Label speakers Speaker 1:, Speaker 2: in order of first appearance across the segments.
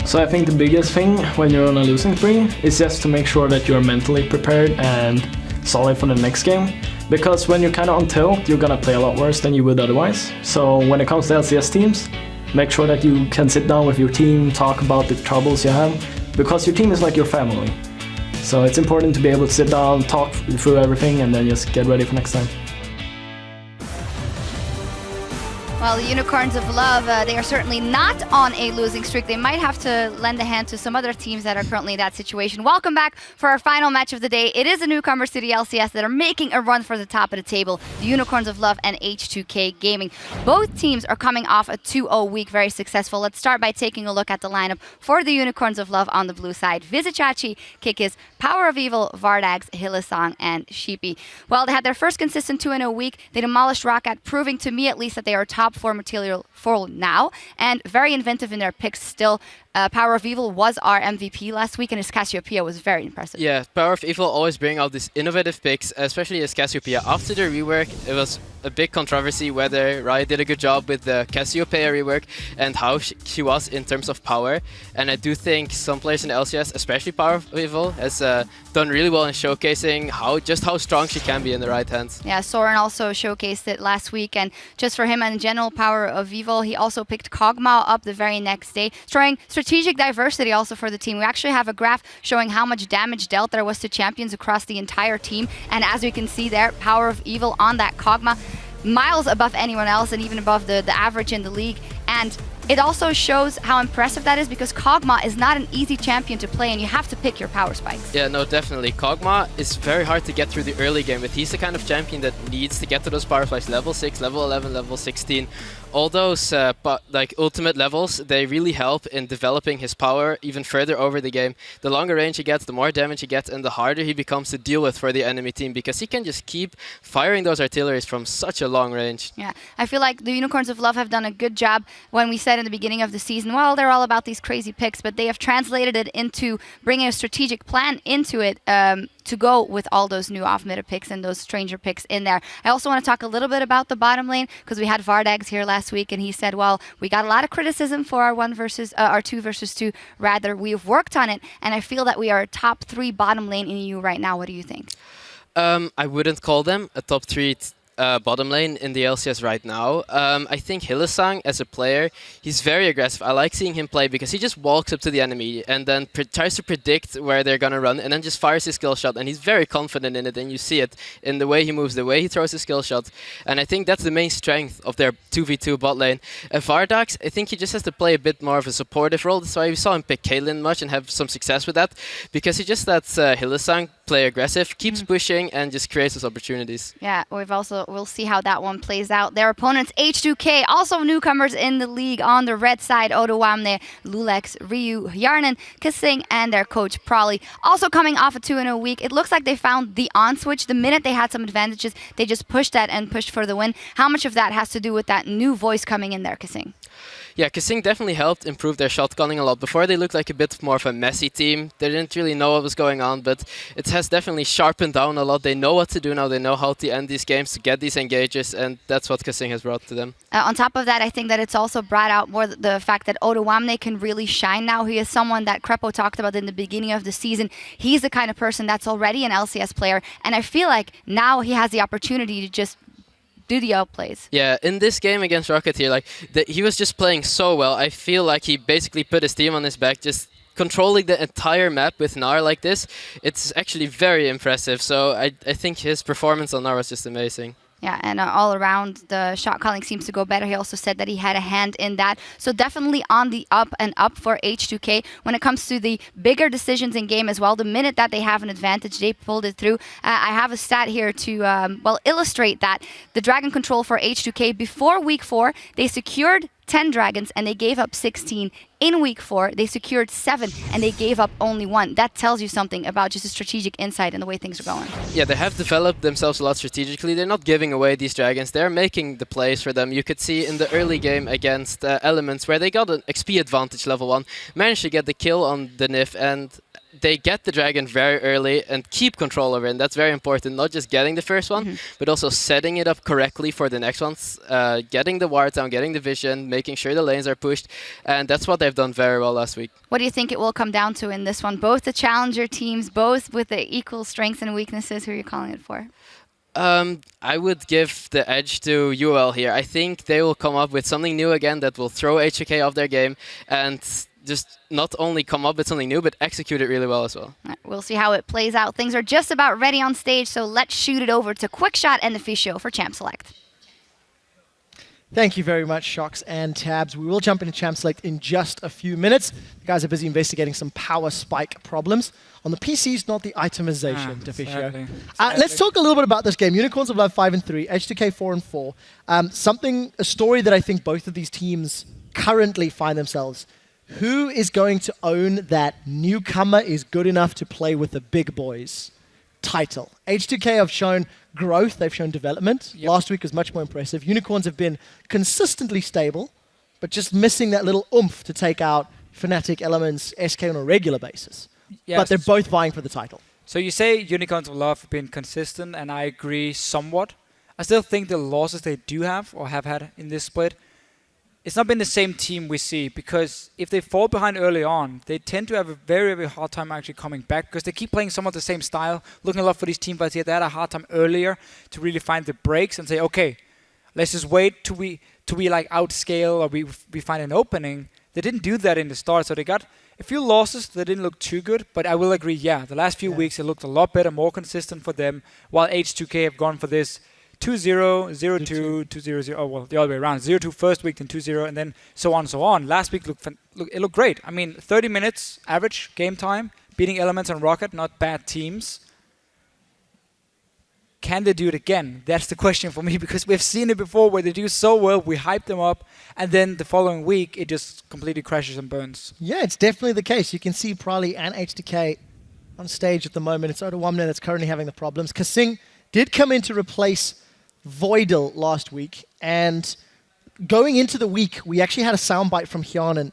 Speaker 1: So I think the biggest thing when you're on a losing spree is just to make sure that you're mentally prepared and solid for the next game. Because when you're kind of on tilt, you're gonna play a lot worse than you would otherwise. So when it comes to LCS teams, make sure that you can sit down with your team, talk about the troubles you have, because your team is like your family. So it's important to be able to sit down, talk through everything, and then just get ready for next time.
Speaker 2: Well, the Unicorns of Love, they are certainly not on a losing streak. They might have to lend a hand to some other teams that are currently in that situation. Welcome back for our final match of the day. It is a newcomer City LCS that are making a run for the top of the table. The Unicorns of Love and H2K Gaming. Both teams are coming off a 2-0 week, very successful. Let's start by taking a look at the lineup for the Unicorns of Love on the blue side. Vizicachi, Kikis, Power of Evil, Vardags, Hillesong, and Sheepy. Well, they had their first consistent 2-0 week. They demolished Roccat, proving to me at least that they are top 4 material for now, and very inventive in their picks still. Power of Evil was our MVP last week, and his Cassiopeia was very impressive.
Speaker 3: Yeah, Power of Evil always bring out these innovative picks, especially his Cassiopeia. After the rework, it was a big controversy whether Riot did a good job with the Cassiopeia rework and how she was in terms of power. And I do think some players in LCS, especially Power of Evil, has done really well in showcasing just how strong she can be in the right hands.
Speaker 2: Yeah, Soren also showcased it last week, and just for him and in general, Power of Evil, he also picked Kog'Maw up the very next day, showing strategic diversity also for the team. We actually have a graph showing how much damage dealt there was to champions across the entire team, and as we can see there, Power of Evil on that Kog'Maw, miles above anyone else and even above the average in the league. And it also shows how impressive that is, because Kog'Maw is not an easy champion to play, and you have to pick your power spikes.
Speaker 3: Yeah, no, definitely. Kog'Maw is very hard to get through the early game, but he's the kind of champion that needs to get to those power spikes, level 6, level 11, level 16. All those like ultimate levels, they really help in developing his power even further over the game. The longer range he gets, the more damage he gets, and the harder he becomes to deal with for the enemy team, because he can just keep firing those artilleries from such a long range.
Speaker 2: Yeah, I feel like the Unicorns of Love have done a good job. When we said in the beginning of the season, well, they're all about these crazy picks, but they have translated it into bringing a strategic plan into it, to go with all those new off-meta picks and those stranger picks in there. I also want to talk a little bit about the bottom lane, because we had Vardags here last week, and he said, well, we got a lot of criticism for our 2 versus 2. Rather, we've worked on it, and I feel that we are a top 3 bottom lane in EU right now. What do you think?
Speaker 3: I wouldn't call them a top 3 bottom lane in the LCS right now. I think Hillesong as a player, he's very aggressive. I like seeing him play because he just walks up to the enemy and then tries to predict where they're gonna run and then just fires his skill shot, and he's very confident in it, and you see it in the way he moves, the way he throws his skill shot, and I think that's the main strength of their 2v2 bot lane. Vardags, I think he just has to play a bit more of a supportive role. That's why we saw him pick Caitlyn much and have some success with that, because he just lets Hillesong play aggressive, keeps pushing, and just creates those opportunities.
Speaker 2: Yeah, we'll see how that one plays out. Their opponents, H2K, also newcomers in the league on the red side, Odoamne, Lulex, Ryu, Yarnan, Kissing, and their coach, Prolly. Also coming off a 2-0 week, it looks like they found the on-switch. The minute they had some advantages, they just pushed that and pushed for the win. How much of that has to do with that new voice coming in there, Kissing?
Speaker 3: Yeah, Kissing definitely helped improve their shotgunning a lot. Before, they looked like a bit more of a messy team. They didn't really know what was going on, but it has definitely sharpened down a lot. They know what to do now. They know how to end these games, to get these engages, and that's what Kissing has brought to them.
Speaker 2: On top of that, I think that it's also brought out more the fact that Odoamne can really shine now. He is someone that Crepo talked about in the beginning of the season. He's the kind of person that's already an LCS player, and I feel like now he has the opportunity to just do the outplays.
Speaker 3: Yeah, in this game against Rocketeer, he was just playing so well. I feel like he basically put his team on his back, just controlling the entire map with Gnar like this. It's actually very impressive. So I think his performance on Gnar was just amazing.
Speaker 2: Yeah, and all around, the shot calling seems to go better. He also said that he had a hand in that. So definitely on the up and up for H2K. When it comes to the bigger decisions in game as well, the minute that they have an advantage, they pulled it through. I have a stat here to illustrate that. The Dragon control for H2K, before week 4, they secured 10 dragons and they gave up 16. In week 4, they secured 7 and they gave up only 1. That tells you something about just a strategic insight and the way things are going.
Speaker 3: Yeah, they have developed themselves a lot strategically. They're not giving away these dragons. They're making the plays for them. You could see in the early game against Elements where they got an XP advantage level 1, managed to get the kill on the Nif, and they get the dragon very early and keep control over it. And that's very important, not just getting the first one, but also setting it up correctly for the next ones, getting the wards down, getting the vision, making sure the lanes are pushed. And that's what they've done very well last week.
Speaker 2: What do you think it will come down to in this one? Both the challenger teams, both with the equal strengths and weaknesses. Who are you calling it for?
Speaker 3: I would give the edge to UOL here. I think they will come up with something new again that will throw H2K off their game and just not only come up with something new, but execute it really well as well.
Speaker 2: Right, we'll see how it plays out. Things are just about ready on stage, so let's shoot it over to Quickshot and the Fisho for Champ Select.
Speaker 4: Thank you very much, Shocks and Tabs. We will jump into Champ Select in just a few minutes. The guys are busy investigating some power spike problems on the PCs, not the itemization, Fisho. Let's talk a little bit about this game. Unicorns of Love 5-3, H2K 4-4. A story that I think both of these teams currently find themselves. Who is going to own that newcomer is good enough to play with the big boys title? H2K have shown growth, they've shown development. Yep. Last week was much more impressive. Unicorns have been consistently stable, but just missing that little oomph to take out Fnatic, Elements, SK on a regular basis. Yes. But they're both vying for the title.
Speaker 5: So you say Unicorns of Love have been consistent, and I agree somewhat. I still think the losses they do have, or have had in this split, it's not been the same team we see, because if they fall behind early on, they tend to have a very, very hard time actually coming back, because they keep playing somewhat the same style, looking a lot for these team fights here. They had a hard time earlier to really find the breaks and say, okay, let's just wait till we like outscale or we find an opening. They didn't do that in the start, so they got a few losses that didn't look too good, but I will agree, the last few weeks it looked a lot better, more consistent for them, while H2K have gone for this 2-0, 0-2, 2-0-0. Oh, well, the other way around. 0-2 first week, then 2-0, and then so on and so on. Last week it looked great. I mean, 30 minutes average game time, beating Elements and Rocket, not bad teams. Can they do it again? That's the question for me, because we've seen it before where they do so well, we hype them up, and then the following week it just completely crashes and burns. Yeah,
Speaker 4: it's definitely the case. You can see Prali and H2K on stage at the moment. It's Oda that's currently having the problems. Kasing did come in to replace Voidal last week, and going into the week, we actually had a soundbite from Hyanen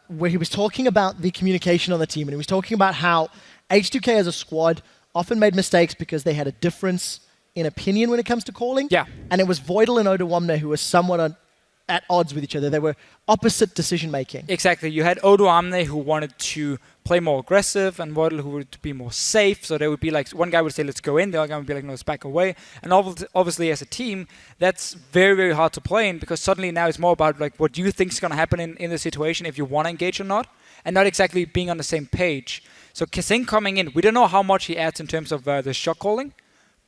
Speaker 4: where he was talking about the communication on the team, and he was talking about how H2K as a squad often made mistakes because they had a difference in opinion when it comes to calling.
Speaker 5: Yeah.
Speaker 4: And it was Voidal and Oda who were somewhat at odds with each other. They were opposite decision making.
Speaker 5: Exactly. You had Oda who wanted to play more aggressive, and Voidal who would be more safe. So there would be like, one guy would say, let's go in. The other guy would be like, no, let's back away. And obviously as a team, that's very, very hard to play in, because suddenly now it's more about like what you think is going to happen in the situation, if you want to engage or not, and not exactly being on the same page. So Kasing coming in, we don't know how much he adds in terms of the shot calling,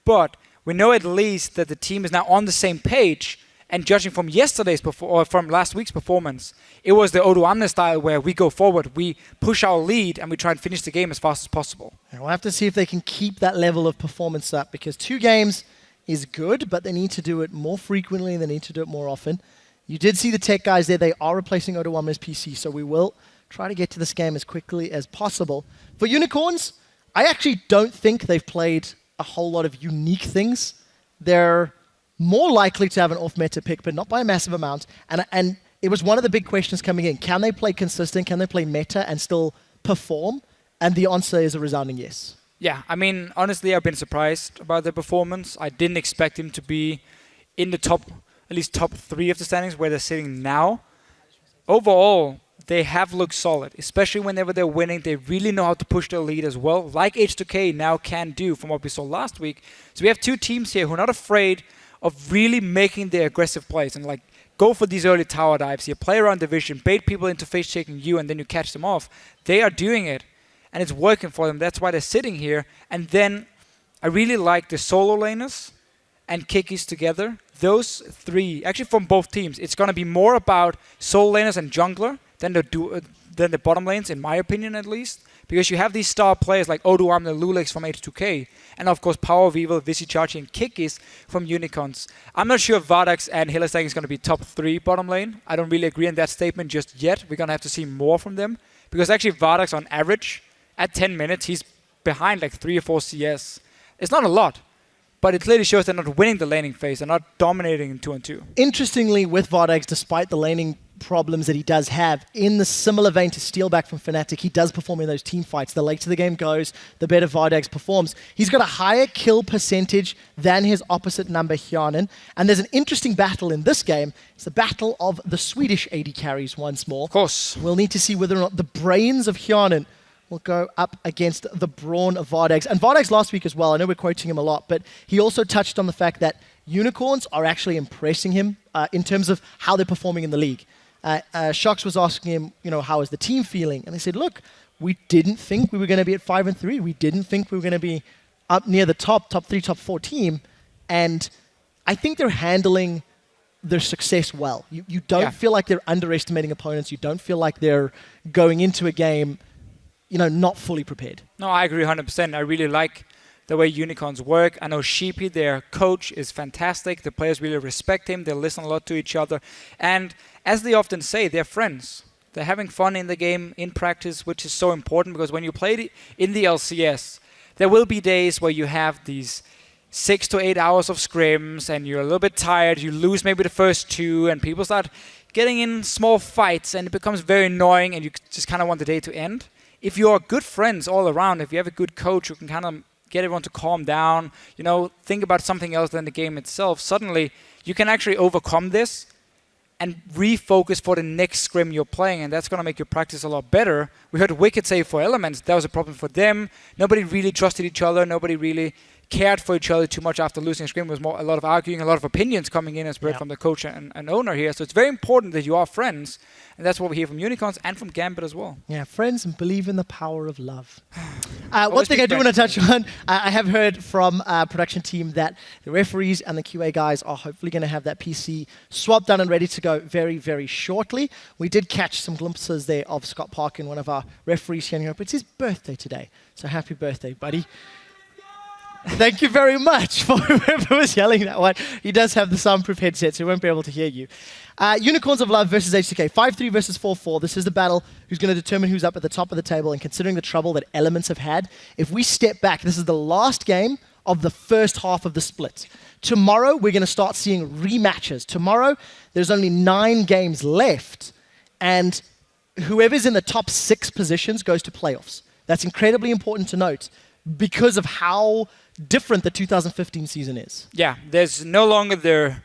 Speaker 5: but we know at least that the team is now on the same page. And judging from from last week's performance, it was the Oda style where we go forward, we push our lead, and we try and finish the game as fast as possible.
Speaker 4: And we'll have to see if they can keep that level of performance up, because 2 games is good, but they need to do it more frequently, they need to do it more often. You did see the tech guys there. They are replacing Oda PC, so we will try to get to this game as quickly as possible. For Unicorns, I actually don't think they've played a whole lot of unique things. They're more likely to have an off-meta pick, but not by a massive amount. And it was one of the big questions coming in. Can they play consistent? Can they play meta and still perform? And the answer is a resounding yes.
Speaker 5: Yeah, I mean, honestly, I've been surprised about their performance. I didn't expect them to be in the top 3 of the standings where they're sitting now. Overall, they have looked solid, especially whenever they're winning. They really know how to push their lead as well, like H2K now can do from what we saw last week. So we have 2 teams here who are not afraid of really making the aggressive plays and like go for these early tower dives here, play around division, bait people into face checking you, and then you catch them off. They are doing it, and it's working for them. That's why they're sitting here. And then I really like the solo laners and Kikis together. Those 3, actually from both teams, it's going to be more about solo laners and jungler than the bottom lanes, in my opinion at least. Because you have these star players like Oduam, the Lulex from H2K, and of course Power of Evil, Visichachi, and Kikis from Unicorns. I'm not sure if Vardax and Hillesang is going to be top 3 bottom lane. I don't really agree on that statement just yet. We're going to have to see more from them. Because actually Vardax on average, at 10 minutes, he's behind like 3 or 4 CS. It's not a lot, but it clearly shows they're not winning the laning phase. They're not dominating in 2-on-2.
Speaker 4: Interestingly, with Vardax, despite the laning problems that he does have. In the similar vein to Steelback from Fnatic, he does perform in those team fights. The later the game goes, the better Vardags performs. He's got a higher kill percentage than his opposite number, Hjarnan. And there's an interesting battle in this game. It's the battle of the Swedish AD carries once more.
Speaker 5: Of course.
Speaker 4: We'll need to see whether or not the brains of Hjarnan will go up against the brawn of Vardags. And Vardags last week as well, I know we're quoting him a lot, but he also touched on the fact that Unicorns are actually impressing him in terms of how they're performing in the league. Shox was asking him, how is the team feeling? And they said, look, we didn't think we were going to be at 5-3. We didn't think we were going to be up near the top 3, top 4 team. And I think they're handling their success well. You don't feel like they're underestimating opponents. You don't feel like they're going into a game, not fully prepared.
Speaker 5: No, I agree 100%. I really like the way Unicorns work. I know Sheepy, their coach, is fantastic. The players really respect him. They listen a lot to each other. And as they often say, they're friends. They're having fun in the game, in practice, which is so important because when you play in the LCS, there will be days where you have these 6 to 8 hours of scrims and you're a little bit tired. You lose maybe the first 2 and people start getting in small fights and it becomes very annoying and you just kind of want the day to end. If you're good friends all around, if you have a good coach who can kind of get everyone to calm down, think about something else than the game itself, suddenly you can actually overcome this and refocus for the next scrim you're playing, and that's going to make your practice a lot better. We heard Wicked say for Elements, that was a problem for them. Nobody really trusted each other. Nobody really cared for each other too much after losing a scrim. It was more a lot of arguing, a lot of opinions coming in as we heard from the coach and owner here. So it's very important that you are friends, and that's what we hear from Unicorns and from Gambit as well.
Speaker 4: Yeah, friends and believe in the power of love. One thing I do want to touch on, I have heard from production team that the referees and the QA guys are hopefully going to have that PC swapped done and ready to go very, very shortly. We did catch some glimpses there of Scott Parkin, one of our referees here in Europe. It's his birthday today, so happy birthday, buddy. Thank you very much for whoever was yelling that one. He does have the soundproof headset, so he won't be able to hear you. Unicorns of Love versus H2K. 5-3 versus 4-4. This is the battle who's going to determine who's up at the top of the table. And considering the trouble that Elements have had, if we step back, this is the last game of the first half of the split. Tomorrow, we're going to start seeing rematches. Tomorrow, there's only 9 games left. And whoever's in the top 6 positions goes to playoffs. That's incredibly important to note because of how different the 2015 season is.
Speaker 5: Yeah, there's no longer the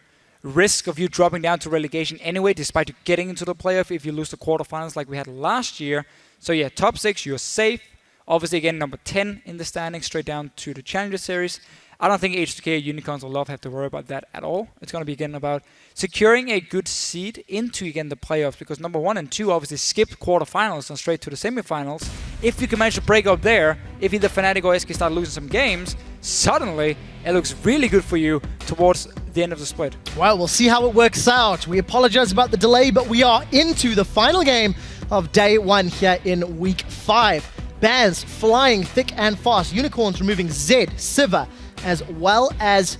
Speaker 5: risk of you dropping down to relegation anyway, despite you getting into the playoff if you lose the quarterfinals like we had last year. So yeah, top 6, you're safe. Obviously, again, number 10 in the standings, straight down to the Challenger Series. I don't think H2K, Unicorns, or Love have to worry about that at all. It's going to be, again, about securing a good seed into, again, the playoffs, because number 1 and 2 obviously skipped quarterfinals and straight to the semifinals. If you can manage to break up there, if either Fnatic or SK start losing some games, suddenly it looks really good for you towards the end of the split.
Speaker 4: Well, we'll see how it works out. We apologize about the delay, but we are into the final game of day 1 here in week 5. Bans flying thick and fast. Unicorns removing Zed, Siva, as well as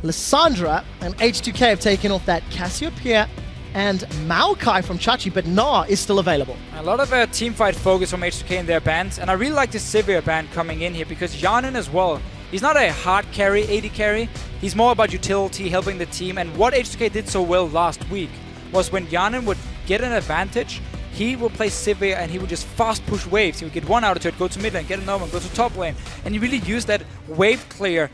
Speaker 4: Lissandra, and H2K have taken off that Cassiopeia and Maokai from Chachi, but Na is still available.
Speaker 5: A lot of teamfight focus from H2K in their bans, and I really like the Sivir ban coming in here because Hjarnan as well, he's not a hard carry, AD carry, he's more about utility, helping the team, and what H2K did so well last week was when Hjarnan would get an advantage, he will play Sivir and he would just fast push waves. He would get one out of it, go to mid lane, get another one, go to top lane. And he really used that wave clear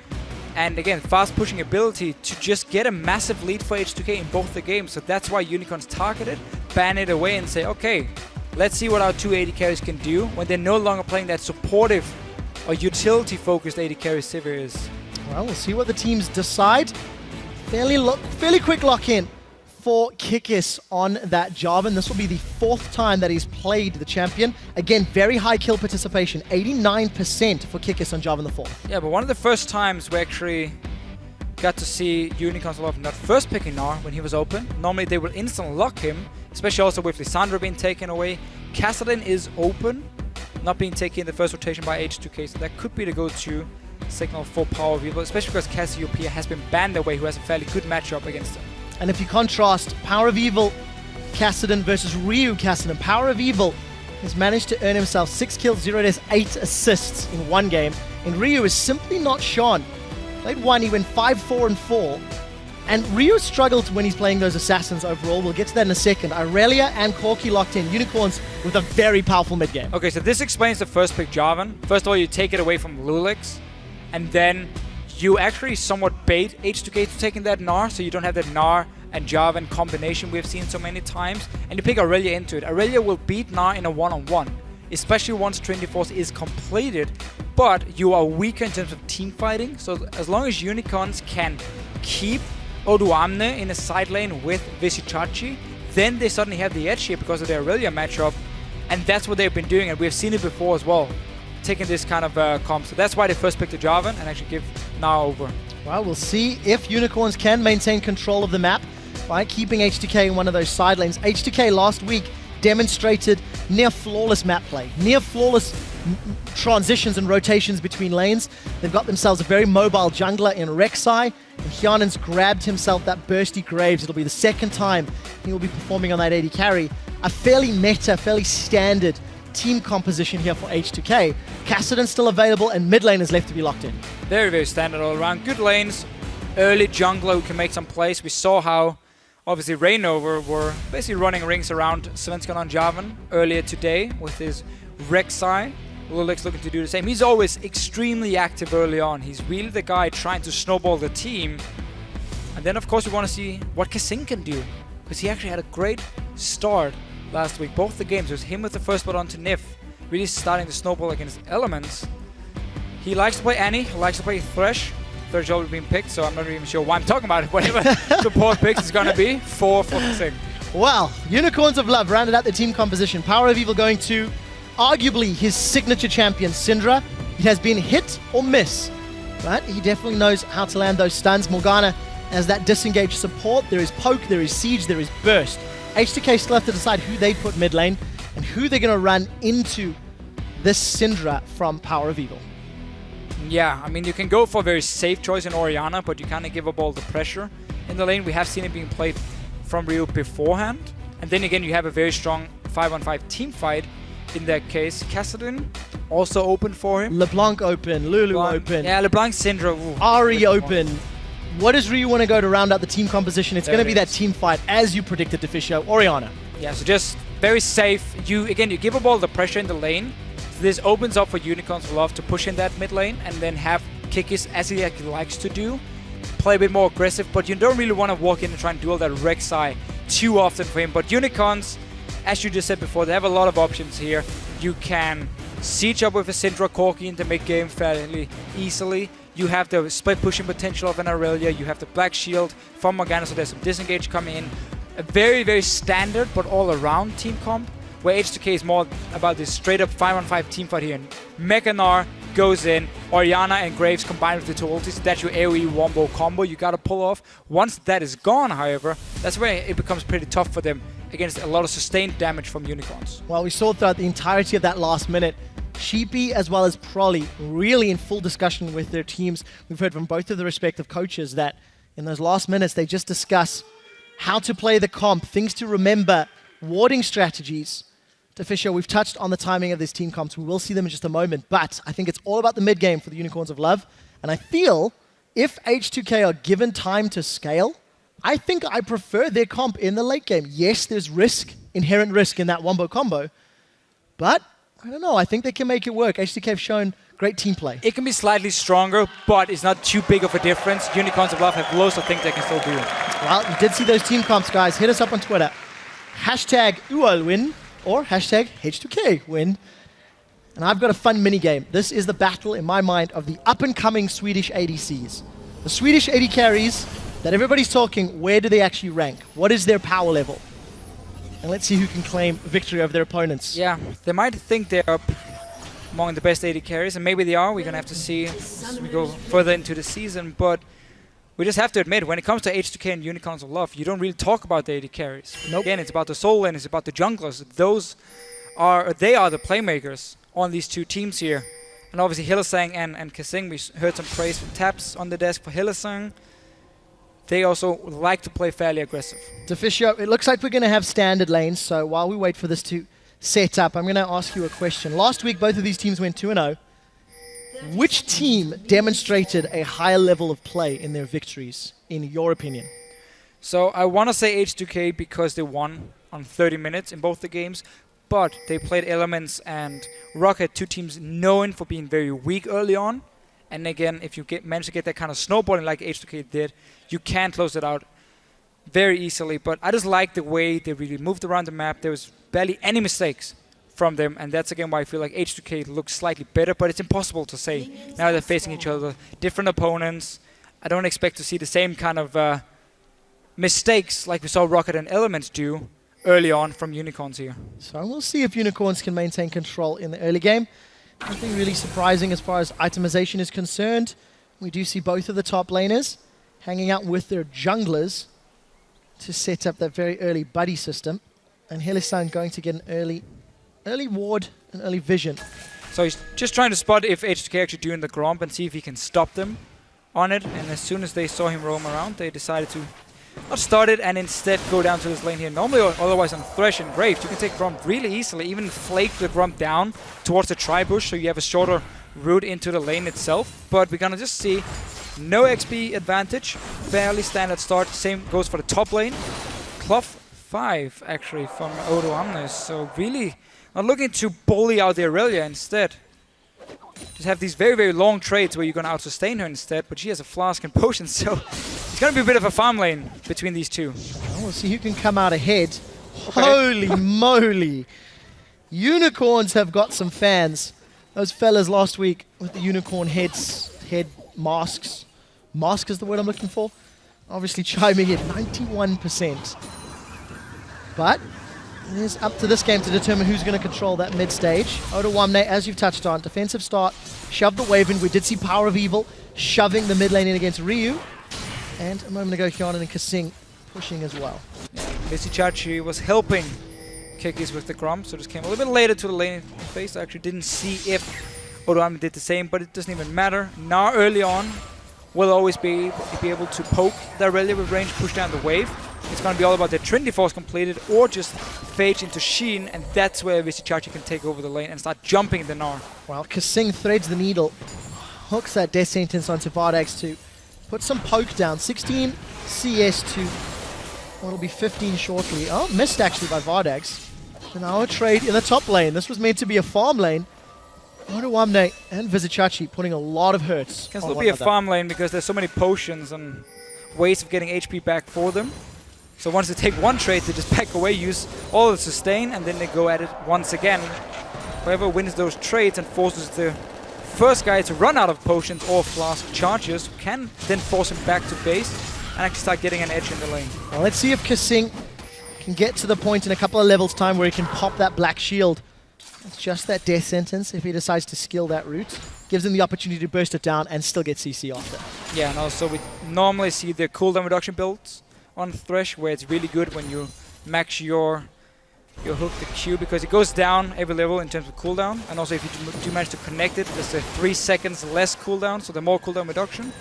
Speaker 5: and again, fast pushing ability to just get a massive lead for H2K in both the games. So that's why Unicorns target it, ban it away and say, okay, let's see what our 2 AD carries can do when they're no longer playing that supportive or utility focused AD carry Sivir is.
Speaker 4: Well, we'll see what the teams decide. Fairly quick lock-in for Kikis on that job, and this will be the 4th time that he's played the champion. Again, very high kill participation, 89% for Kikis on Java in the 4th.
Speaker 5: Yeah, but one of the first times we actually got to see Unicorns Love not first picking Gnar when he was open. Normally they will instant lock him, especially also with Lissandra being taken away. Kassadin is open, not being taken in the first rotation by H2K, so that could be the go-to signal for Power of Evil, especially because Cassiopeia has been banned away, who has a fairly good matchup against him.
Speaker 4: And if you contrast Power of Evil Kassadin versus Ryu Kassadin, Power of Evil has managed to earn himself 6 kills, 0 deaths, 8 assists in one game. And Ryu is simply not shown. Played one, he went 5-4-4. And Ryu struggled when he's playing those assassins overall. We'll get to that in a second. Irelia and Corki locked in. Unicorns with a very powerful mid game.
Speaker 5: Okay, so this explains the first pick, Jarvan. First of all, you take it away from Lulix, and then you actually somewhat bait H2K to taking that Gnar, so you don't have that Gnar and Jarvan combination we've seen so many times, and you pick Irelia into it. Irelia will beat Gnar in a one-on-one, especially once Trinity Force is completed, but you are weaker in terms of team fighting, so as long as Unicorns can keep Oduamne in a side lane with Visitachi, then they suddenly have the edge here because of their Irelia matchup, and that's what they've been doing, and we've seen it before as well, taking this kind of comp. So that's why they first picked the Jarvan and actually give Gnar over.
Speaker 4: Well, we'll see if Unicorns can maintain control of the map by keeping H2K in one of those side lanes. H2K last week demonstrated near flawless map play, near flawless transitions and rotations between lanes. They've got themselves a very mobile jungler in Rek'Sai, and Hyanen's grabbed himself that bursty Graves. It'll be the second time he will be performing on that AD carry. A fairly meta, fairly standard team composition here for H2K. Kassadin's still available, and mid lane is left to be locked in.
Speaker 5: Very, very standard all around. Good lanes, early jungler who can make some plays. We saw how obviously Reignover were basically running rings around Svensson on Jarvan earlier today with his Rek'Sai. Lulix looking to do the same. He's always extremely active early on. He's really the guy trying to snowball the team. And then of course we want to see what Kasing can do, because he actually had a great start last week. Both the games, it was him with the first spot onto Nif, really starting to snowball against elements. He likes to play Annie, he likes to play Thresh. Thresh already been picked, so I'm not even sure why I'm talking about it. Whatever support picks is going to be for Kasing.
Speaker 4: Well, Unicorns of Love rounded out the team composition. Power of Evil going to arguably his signature champion, Syndra. It has been hit or miss, but he definitely knows how to land those stuns. Morgana as that disengaged support. There is poke, there is siege, there is burst. H2K still have to decide who they put mid lane and who they're going to run into this Syndra from Power of Evil.
Speaker 5: Yeah, I mean, you can go for a very safe choice in Orianna, but you kind of give up all the pressure in the lane. We have seen it being played from Ryu beforehand. And then again, you have a very strong 5-on-5 team fight. In that case, Kassadin also open for him.
Speaker 4: LeBlanc open, Lulu open.
Speaker 5: Yeah, LeBlanc, Syndra. Ooh,
Speaker 4: Ari open. What does Ryu want to go to round out the team composition? It's going to be that team fight, as you predicted, Deficio. Orianna.
Speaker 5: Yeah, so just very safe. You give up all the pressure in the lane. So this opens up for Unicorns of Love to push in that mid lane and then have Kikis, as he likes to do, play a bit more aggressive, but you don't really want to walk in and try and do all that Rek'Sai too often for him. But Unicorns, as you just said before, they have a lot of options here. You can siege up with a Syndra Corki in the mid game fairly easily. You have the split pushing potential of an Irelia. You have the Black Shield from Morgana, so there's some disengage coming in. A very, very standard but all-around team comp, where H2K is more about this straight-up 5-on-5 team fight here. Mega Gnar goes in, Orianna and Graves combined with the two ultis. That's your AoE wombo combo you gotta pull off. Once that is gone, however, that's where it becomes pretty tough for them against a lot of sustained damage from Unicorns.
Speaker 4: Well, we saw throughout the entirety of that last minute, Sheepy as well as Prolly really in full discussion with their teams. We've heard from both of the respective coaches that in those last minutes they just discuss how to play the comp, things to remember, warding strategies. Deficio, we've touched on the timing of these team comps. We will see them in just a moment, but I think it's all about the mid game for the Unicorns of Love. And I feel if H2K are given time to scale, I think I prefer their comp in the late game. Yes, there's risk, inherent risk in that wombo combo, but I don't know, I think they can make it work. H2K have shown great team play.
Speaker 5: It can be slightly stronger, but it's not too big of a difference. Unicorns of Love have loads of things they can still do.
Speaker 4: Well, you did see those team comps, guys. Hit us up on Twitter. Hashtag UOL win or hashtag H2K win. And I've got a fun mini game. This is the battle, in my mind, of the up-and-coming Swedish ADCs. The Swedish AD carries that everybody's talking, where do they actually rank? What is their power level? And let's see who can claim victory over their opponents.
Speaker 5: Yeah, they might think they're up among the best AD carries, and maybe they are. We're going to have to see as we go further into the season, but we just have to admit, when it comes to H2K and Unicorns of Love, you don't really talk about the AD carries.
Speaker 4: Nope.
Speaker 5: Again, it's about the soul lane, it's about the junglers. They are the playmakers on these two teams here. And obviously Hylissang and Kasing, we heard some praise for taps on the desk for Hylissang. They also like to play fairly aggressive.
Speaker 4: Deficio, it looks like we're going to have standard lanes, so while we wait for this to set up, I'm going to ask you a question. Last week, both of these teams went 2-0. Which team demonstrated a higher level of play in their victories, in your opinion?
Speaker 5: So I want to say H2K because they won on 30 minutes in both the games, but they played Elements and Rocket, two teams known for being very weak early on. And again, if you manage to get that kind of snowballing like H2K did, you can close it out very easily. But I just like the way they really moved around the map. There was barely any mistakes from them, and that's again why I feel like H2K looks slightly better, but it's impossible to say. Now they're facing each other, different opponents. I don't expect to see the same kind of mistakes like we saw Rocket and Elements do early on from Unicorns here.
Speaker 4: So we'll see if Unicorns can maintain control in the early game. Nothing really surprising as far as itemization is concerned. We do see both of the top laners hanging out with their junglers to set up that very early buddy system. And Helisan going to get an early ward and early vision.
Speaker 5: So he's just trying to spot if H2K actually doing the Gromp and see if he can stop them on it. And as soon as they saw him roam around, they decided to not start it and instead go down to this lane here. Normally, otherwise on Thresh and Graves, you can take Gromp really easily, even flake the Gromp down towards the tri-bush so you have a shorter route into the lane itself. But we're gonna just see no XP advantage, fairly standard start. Same goes for the top lane. Cloth 5 actually from Odo Amnes, so really not looking to bully out the Aurelia instead. Just have these very, very long trades where you're going to out-sustain her instead, but she has a flask and potion, so it's going to be a bit of a farm lane between these two.
Speaker 4: We'll see who can come out ahead. Okay. Holy moly! Unicorns have got some fans. Those fellas last week with the unicorn head masks. Mask is the word I'm looking for. Obviously chiming in 91%. But it is up to this game to determine who's going to control that mid stage. Odo Wamne, as you've touched on, defensive start, shoved the wave in. We did see Power of Evil shoving the mid lane in against Ryu. And a moment ago, Hyonan and Kasing pushing as well.
Speaker 5: Visichachi was helping Kikis with the Gromp, so just came a little bit later to the lane phase. I actually didn't see if Odo Wamne did the same, but it doesn't even matter. Now early on, will always be able to poke the Aurelia with range, push down the wave. It's going to be all about the Trinity Force completed or just phage into Sheen, and that's where Visichachi can take over the lane and start jumping the Gnar.
Speaker 4: Well, Kasing threads the needle, hooks that death sentence onto Vardax to put some poke down. 16 CS to what'll be 15 shortly. Oh, missed actually by Vardax. And now a trade in the top lane. This was meant to be a farm lane. Odo Wamne and Visichachi putting a lot of hurts.
Speaker 5: Can still be a farm lane because there's so many potions and ways of getting HP back for them. So once they take one trade, they just back away, use all the sustain, and then they go at it once again. Whoever wins those trades and forces the first guy to run out of potions or flask charges can then force him back to base and actually start getting an edge in the lane.
Speaker 4: Well, let's see if Kasing can get to the point in a couple of levels time where he can pop that black shield. It's just that death sentence if he decides to skill that route. Gives him the opportunity to burst it down and still get CC off it.
Speaker 5: Yeah, and also we normally see the cooldown reduction builds on Thresh, where it's really good when you max your hook, the Q, because it goes down every level in terms of cooldown, and also if you do manage to connect it, there's a 3 seconds less cooldown, so the more cooldown reduction,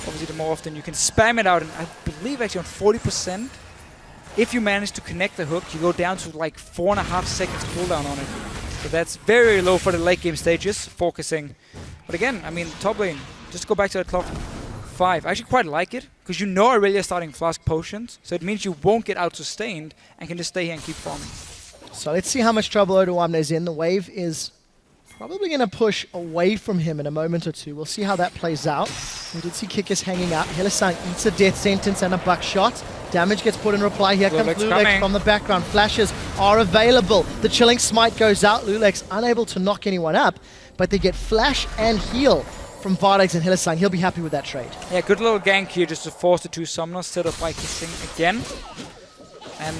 Speaker 5: obviously the more often you can spam it out, and I believe actually on 40%, if you manage to connect the hook, you go down to like 4.5 seconds cooldown on it. So that's very, very low for the late game stages, focusing. But again, I mean, top lane, just go back to that clock 5. I actually quite like it, because you know Aurelia starting flask potions, so it means you won't get out-sustained and can just stay here and keep farming.
Speaker 4: So let's see how much trouble Odo Wamne is in. The wave is probably going to push away from him in a moment or two. We'll see how that plays out. We did see Kikis hanging out. Helisan eats a death sentence and a buckshot. Damage gets put in reply. Here comes Lulex from the background. Flashes are available. The chilling smite goes out. Lulex unable to knock anyone up, but they get flash and heal from Vardax and Helisan. He'll be happy with that trade.
Speaker 5: Yeah, good little gank here just to force the two summoners set up by Kissing again. And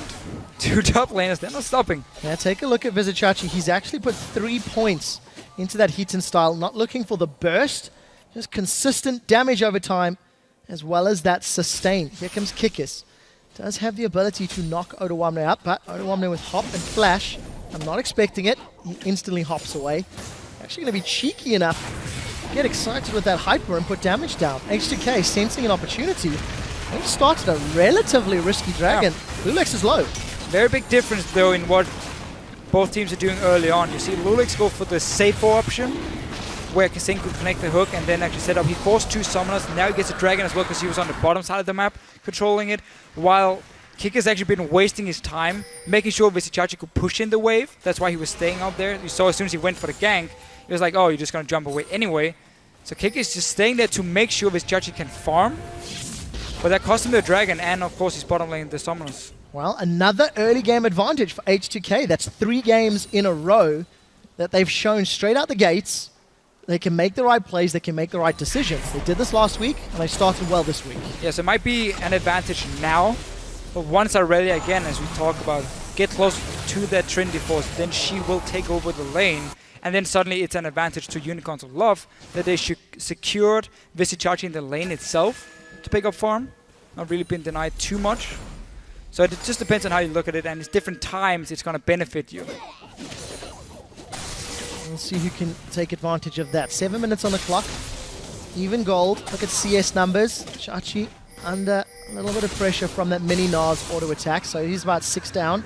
Speaker 5: two top laners, they're not stopping.
Speaker 4: Yeah, take a look at Visichachi. He's actually put 3 points into that Heaton style, not looking for the burst, just consistent damage over time, as well as that sustain. Here comes Kikis. Does have the ability to knock Odo Wamne up, but Odo Wamne with hop and flash. I'm not expecting it. He instantly hops away. Actually going to be cheeky enough to get excited with that hyper and put damage down. H2K sensing an opportunity. They've started a relatively risky dragon. Yeah. Lulex is low.
Speaker 5: Very big difference though in what both teams are doing early on. You see Lulex go for the safer option, where Kasing could connect the hook and then actually set up. He forced 2 summoners. Now he gets a dragon as well because he was on the bottom side of the map controlling it, while Kick has actually been wasting his time, making sure Visichachi could push in the wave. That's why he was staying out there. You saw as soon as he went for the gank, he was like, oh, you're just going to jump away anyway. So Kick is just staying there to make sure Visichachi can farm. But that cost him the dragon and, of course, his bottom lane, the summoners.
Speaker 4: Well, another early game advantage for H2K. That's 3 games in a row that they've shown straight out the gates. They can make the right plays, they can make the right decisions. They did this last week, and they started well this week.
Speaker 5: Yes, it might be an advantage now, but once Aurelia, again, as we talk about, get close to that Trinity Force, then she will take over the lane, and then suddenly it's an advantage to Unicorns of Love that they secured Visichachi in the lane itself to pick up farm. Not really been denied too much. So it just depends on how you look at it, and it's different times it's going to benefit you.
Speaker 4: We'll see who can take advantage of that. 7 minutes on the clock. Even gold. Look at CS numbers. Chachi under a little bit of pressure from that mini Nars auto attack. So he's about 6 down.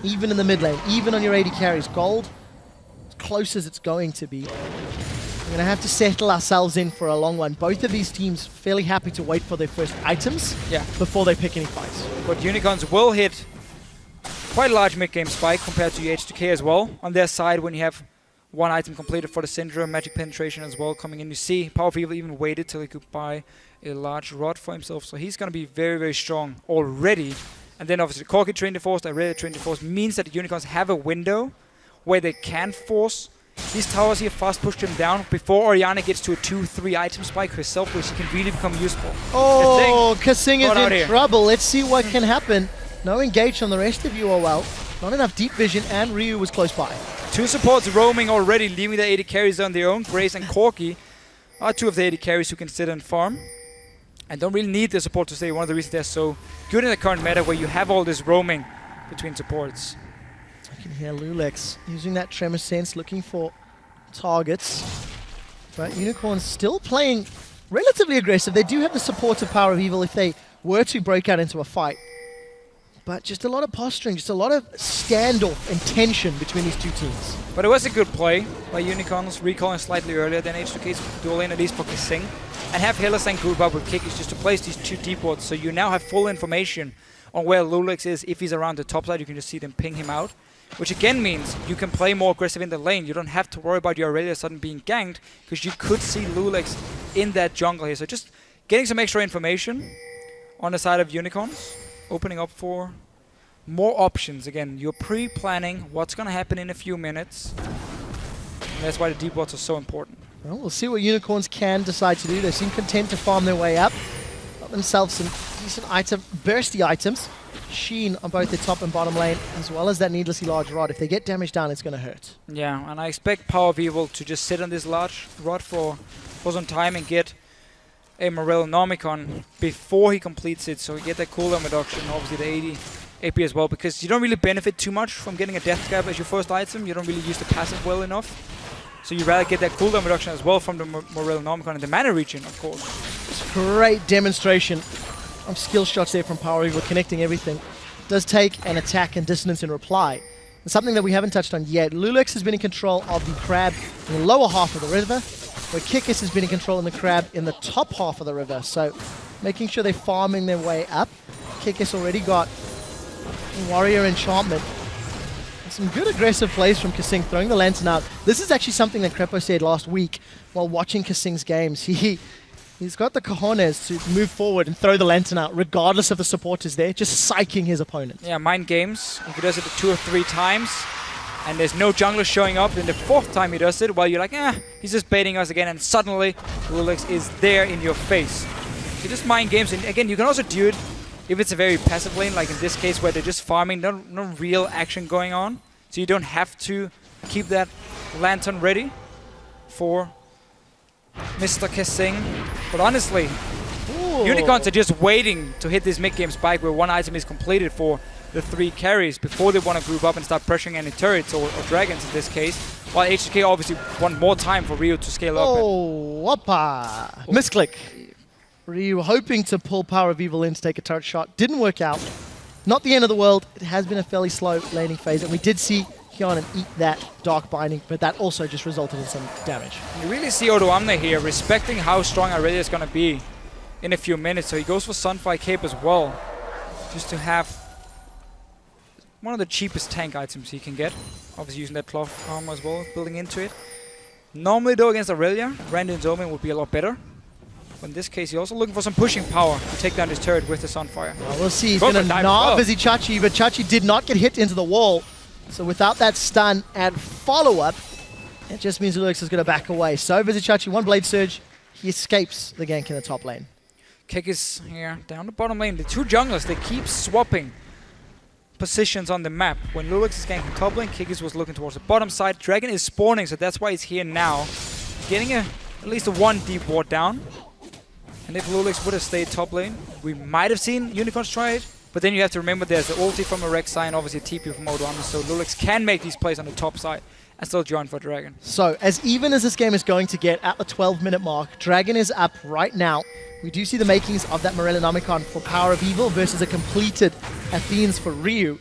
Speaker 4: Even in the mid lane. Even on your AD carries. Gold, as close as it's going to be. We're going to have to settle ourselves in for a long one. Both of these teams fairly happy to wait for their first items before they pick any fights.
Speaker 5: But Unicorns will hit quite a large mid-game spike compared to H2K as well. On their side, when you have 1 item completed for the Syndrome, Magic Penetration as well coming in. You see, Power of Evil even waited till he could buy a large rod for himself. So he's going to be very, very strong already. And then obviously Corki Trinity Force, Aurelia Trinity Force means that the Unicorns have a window where they can force these towers here, fast push them down before Oriana gets to a 2-3 item spike herself, which can really become useful.
Speaker 4: Oh, Kasing is in trouble. Let's see what can happen. No engage on the rest of UOL. Not enough deep vision, and Ryu was close by.
Speaker 5: 2 supports roaming already, leaving the AD carries on their own. Grace and Corki are 2 of the AD carries who can sit and farm. And don't really need the support to stay. One of the reasons they're so good in the current meta, where you have all this roaming between supports.
Speaker 4: I can hear Lulex using that Tremor Sense, looking for targets. But Unicorns still playing relatively aggressive. They do have the support of Power of Evil if they were to break out into a fight. But just a lot of posturing, just a lot of standoff and tension between these 2 teams.
Speaker 5: But it was a good play by Unicorns, recalling slightly earlier than H2K's dual lane, at least for Kasing. And have Hylissang group up with Kikis just to place these 2 deep wards, so you now have full information on where Lulex is. If he's around the top side, you can just see them ping him out. Which again means you can play more aggressive in the lane. You don't have to worry about your Aurelia suddenly being ganked, because you could see Lulex in that jungle here. So just getting some extra information on the side of Unicorns, opening up for more options. Again, you're pre-planning what's going to happen in a few minutes. And that's why the deep wards are so important.
Speaker 4: Well, we'll see what Unicorns can decide to do. They seem content to farm their way up. Got themselves some decent bursty items. Sheen on both the top and bottom lane, as well as that needlessly large rod. If they get damage down, it's going to hurt.
Speaker 5: Yeah, and I expect Power of Evil to just sit on this large rod for some time and get a Morel Nomicon before he completes it, so we get that cooldown reduction, obviously the 80 AP as well, because you don't really benefit too much from getting a Death Scab as your first item. You don't really use the passive well enough. So you rather get that cooldown reduction as well from the Morel Nomicon in the mana region, of course.
Speaker 4: It's great demonstration of skill shots there from Power Evil, connecting everything. Does take an attack and dissonance in reply. And something that we haven't touched on yet. Lulex has been in control of the crab in the lower half of the river, where Kikis has been in control of the crab in the top half of the river. So making sure they're farming their way up. Kikis already got Warrior Enchantment. And some good aggressive plays from Kasing, throwing the lantern out. This is actually something that Crepo said last week while watching Kasing's games. He's got the cojones to move forward and throw the lantern out, regardless of the supporters there, just psyching his opponent.
Speaker 5: Yeah, mind games. If he does it 2 or 3 times, and there's no jungler showing up, then the 4th time he does it, well, you're like, he's just baiting us again, and suddenly Lulex is there in your face. You just mind games, and again, you can also do it if it's a very passive lane, like in this case, where they're just farming, no real action going on, so you don't have to keep that lantern ready for Mr. Kasing. But honestly, Unicorns are just waiting to hit this mid-game spike where 1 item is completed for the 3 carries before they want to group up and start pressuring any turrets or dragons in this case. While H2K obviously want more time for Ryu to scale up.
Speaker 4: Whoppa! Misclick. Ryu hoping to pull Power of Evil in to take a turret shot. Didn't work out. Not the end of the world. It has been a fairly slow laning phase, and we did see Hyanin eat that Dark Binding, but that also just resulted in some damage.
Speaker 5: You really see Odoamne here respecting how strong Aurelia is going to be in a few minutes. So he goes for Sunfire Cape as well, just to have one of the cheapest tank items he can get. Obviously using that cloth armor as well, building into it. Normally though against Aurelia, Randon's Omen would be a lot better. But in this case, he's also looking for some pushing power to take down his turret with the Sunfire.
Speaker 4: Well, we'll see. He's going to knob Vizichachi, but Chachi did not get hit into the wall. So without that stun and follow-up, it just means Lulix is going to back away. So Vizichachi, one Blade Surge, he escapes the gank in the top lane.
Speaker 5: Kick is here down the bottom lane. The two junglers, they keep swapping positions on the map. When Lulix is ganking top lane, Kikis was looking towards the bottom side. Dragon is spawning, so that's why he's here now. Getting at least a one deep ward down. And if Lulix would have stayed top lane, we might have seen Unicorns try it. But then you have to remember there's the ulti from a Rek'Sai and obviously a TP from Odoamne, so Lulix can make these plays on the top side and still join for Dragon.
Speaker 4: So, as even as this game is going to get at the 12-minute mark, Dragon is up right now. We do see the makings of that Morellonomicon for Power of Evil versus a completed Athene's for Ryu.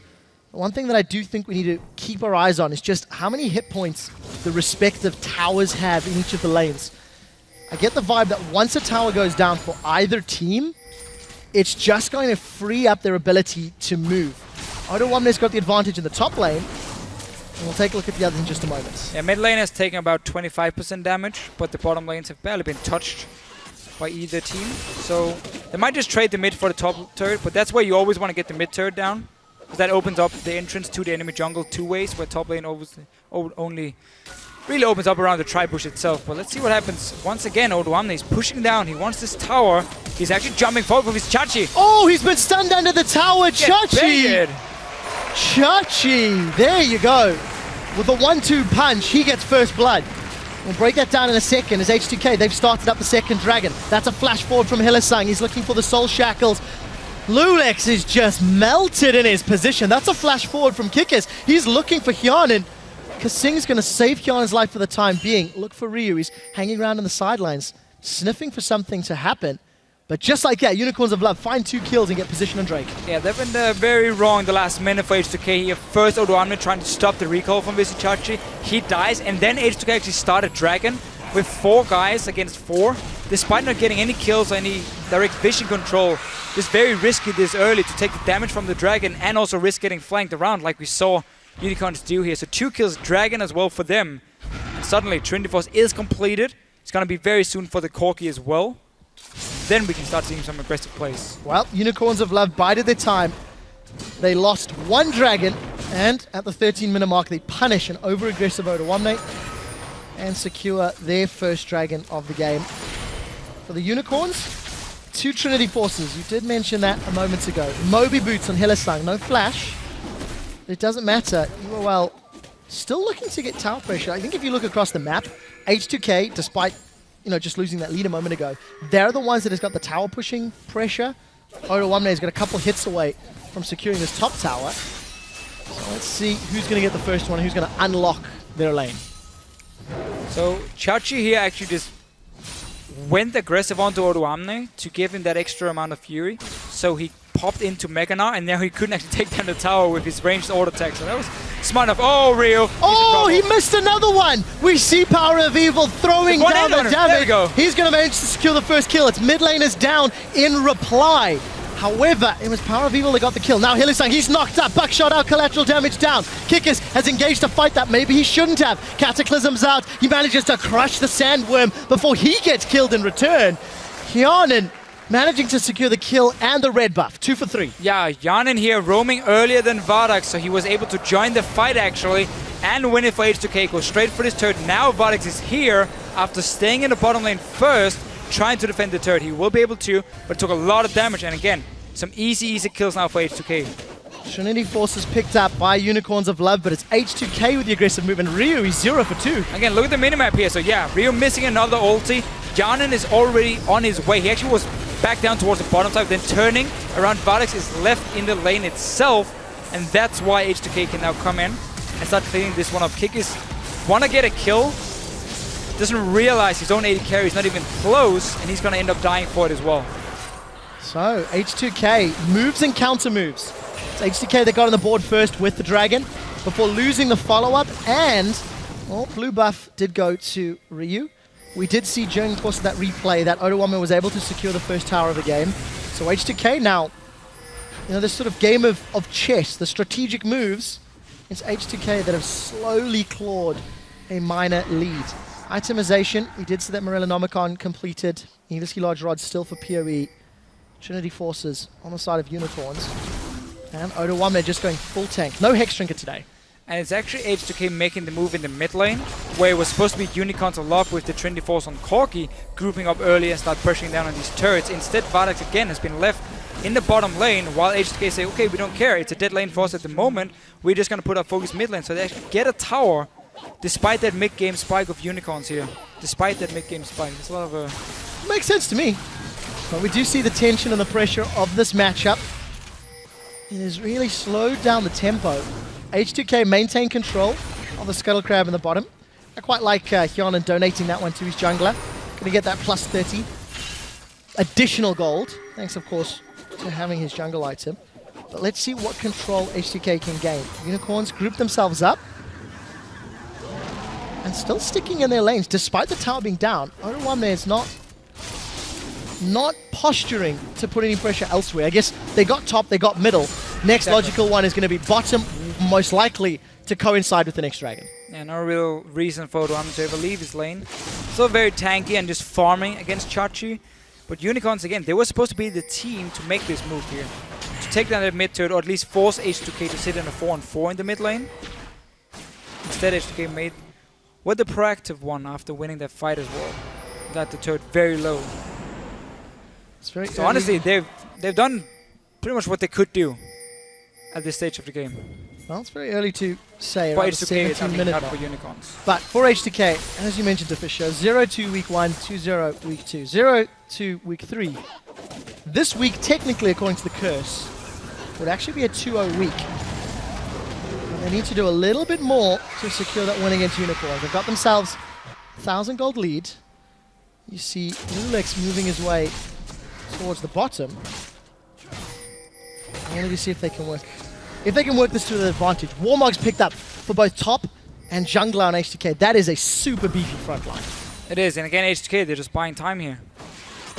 Speaker 4: One thing that I do think we need to keep our eyes on is just how many hit points the respective towers have in each of the lanes. I get the vibe that once a tower goes down for either team, it's just going to free up their ability to move. Odoamne's got the advantage in the top lane, and we'll take a look at the others in just a moment.
Speaker 5: Yeah, mid lane has taken about 25% damage, but the bottom lanes have barely been touched by either team. So they might just trade the mid for the top turret, but that's where you always want to get the mid turret down, because that opens up the entrance to the enemy jungle two ways, where top lane only really opens up around the tri-bush itself. But let's see what happens. Once again, Odoamne is pushing down. He wants this tower. He's actually jumping forward with his Chachi.
Speaker 4: Oh, he's been stunned under the tower. Chachi! Chachi! There you go. With a 1-2 punch, he gets first blood. We'll break that down in a second as H2K, they've started up the second dragon. That's a flash forward from Hylissang. He's looking for the soul shackles. Lulix is just melted in his position. That's a flash forward from Kikis. He's looking for Hyanin. Kasing's going to save Hyanin's life for the time being. Look for Ryu. He's hanging around on the sidelines, sniffing for something to happen. But just like that, Unicorns of Love find 2 kills and get position on Drake.
Speaker 5: Yeah, they've been very wrong the last minute for H2K here. First, Odoamne trying to stop the recall from Vizichachi. He dies, and then H2K actually started Dragon with 4 guys against 4. Despite not getting any kills or any direct vision control, it's very risky this early to take the damage from the Dragon and also risk getting flanked around like we saw Unicorns do here. So 2 kills Dragon as well for them. And suddenly Trinity Force is completed. It's going to be very soon for the Corki as well. Then we can start seeing some aggressive plays.
Speaker 4: Well, Unicorns of Love bided their time. They lost 1 dragon, and at the 13-minute mark, they punish an over-aggressive Odoamne and secure their first dragon of the game. For the Unicorns, 2 Trinity Forces. You did mention that a moment ago. Moby Boots on Hylissang, no flash. It doesn't matter. UOL still looking to get tower pressure. I think if you look across the map, H2K, despite just losing that lead a moment ago, they're the ones that has got the tower pushing pressure. Odoamne has got a couple hits away from securing this top tower. So let's see who's going to get the first one, who's going to unlock their lane.
Speaker 5: So Chachi here actually just went aggressive onto Odoamne to give him that extra amount of fury. So he popped into Meganar, and now he couldn't actually take down the tower with his ranged auto attack. So that was smart enough. Oh, Rio.
Speaker 4: Oh, he missed another one. We see Power of Evil throwing down the damage.
Speaker 5: There we go.
Speaker 4: He's going to manage to secure the first kill. It's mid lane is down in reply. However, it was Power of Evil that got the kill. Now Hylissang, he's knocked up. Buckshot out, collateral damage down. Kikis has engaged a fight that maybe he shouldn't have. Cataclysm's out. He manages to crush the Sandworm before he gets killed in return. Hyanin managing to secure the kill and the red buff. 2 for 3.
Speaker 5: Yeah, Hyanin here roaming earlier than Vardax, so he was able to join the fight actually and win it for H2K. Go straight for this turret. Now Vardax is here after staying in the bottom lane first, trying to defend the turret. He will be able to, but it took a lot of damage. And again, some easy kills now for H2K.
Speaker 4: Trinity Force is picked up by Unicorns of Love, but it's H2K with the aggressive move, and Ryu is 0 for 2.
Speaker 5: Again, look at the minimap here. So yeah, Ryu missing another ulti. Hyanin is already on his way. He actually was back down towards the bottom side, then turning around. Vardax is left in the lane itself, and that's why H2K can now come in and start cleaning this one up. Kikis want to get a kill, doesn't realize his own AD carry is not even close, and he's going to end up dying for it as well.
Speaker 4: So H2K moves and counter moves. It's H2K that got on the board first with the dragon. before losing the follow-up, and, well, blue buff did go to Ryu. We did see during the course of that replay that Odoamne was able to secure the first tower of the game. So H2K now, you know, this sort of game of chess, the strategic moves, it's H2K that have slowly clawed a minor lead. Itemization, we did see that Morellonomicon completed. Needlessly large rods still for PoE. Trinity Forces on the side of Unicorns. And Odoamne just going full tank. No Hex Trinket today.
Speaker 5: And it's actually H2K making the move in the mid lane, where it was supposed to be Unicorns a lot with the Trinity Force on Corki, grouping up early and start pushing down on these turrets. Instead, Vardax again has been left in the bottom lane, while H2K say, okay, we don't care, it's a dead lane for us at the moment, we're just going to put our focus mid lane. So they actually get a tower, despite that mid-game spike of Unicorns here. Despite that mid-game spike. It's a lot of
Speaker 4: Makes sense to me. But we do see the tension and the pressure of this matchup. It has really slowed down the tempo. H2K maintain control of the Scuttle Crab in the bottom. I quite like Hyonan donating that one to his jungler. Gonna get that plus 30 additional gold. Thanks, of course, to having his jungle item. But let's see what control H2K can gain. Unicorns group themselves up. And still sticking in their lanes, despite the tower being down. Odoamne is not posturing to put any pressure elsewhere. I guess they got top, they got middle. Next logical one is going to be bottom, most likely to coincide with the next dragon.
Speaker 5: Yeah, no real reason for Odoamne to ever leave his lane. Still very tanky and just farming against Chachi. But Unicorns, again, they were supposed to be the team to make this move here. To take down that mid turret, or at least force H2K to sit in a 4-on-4 in the mid lane. Instead, H2K made the proactive one after winning that fight as well. Got the turret very low.
Speaker 4: It's very
Speaker 5: So honestly, they've done pretty much what they could do at this stage of the game.
Speaker 4: Well, it's very early to say.
Speaker 5: For
Speaker 4: Around
Speaker 5: H2K,
Speaker 4: 17-minute
Speaker 5: not
Speaker 4: mark.
Speaker 5: for Unicorns.
Speaker 4: But for H2K, as you mentioned, Fisher, 0-2 week 1, 2-0 week 2, 0-2 week 3. This week, technically, according to the curse, would actually be a 2-0 week. And they need to do a little bit more to secure that win against Unicorns. They've got themselves 1,000 gold lead. You see Lulex moving his way towards the bottom. I wanted to see if they can work. If they can work this to their advantage. Warmog's picked up for both top and jungler on H2K. That is a super beefy front line.
Speaker 5: It is, and again, H2K, they're just buying time here.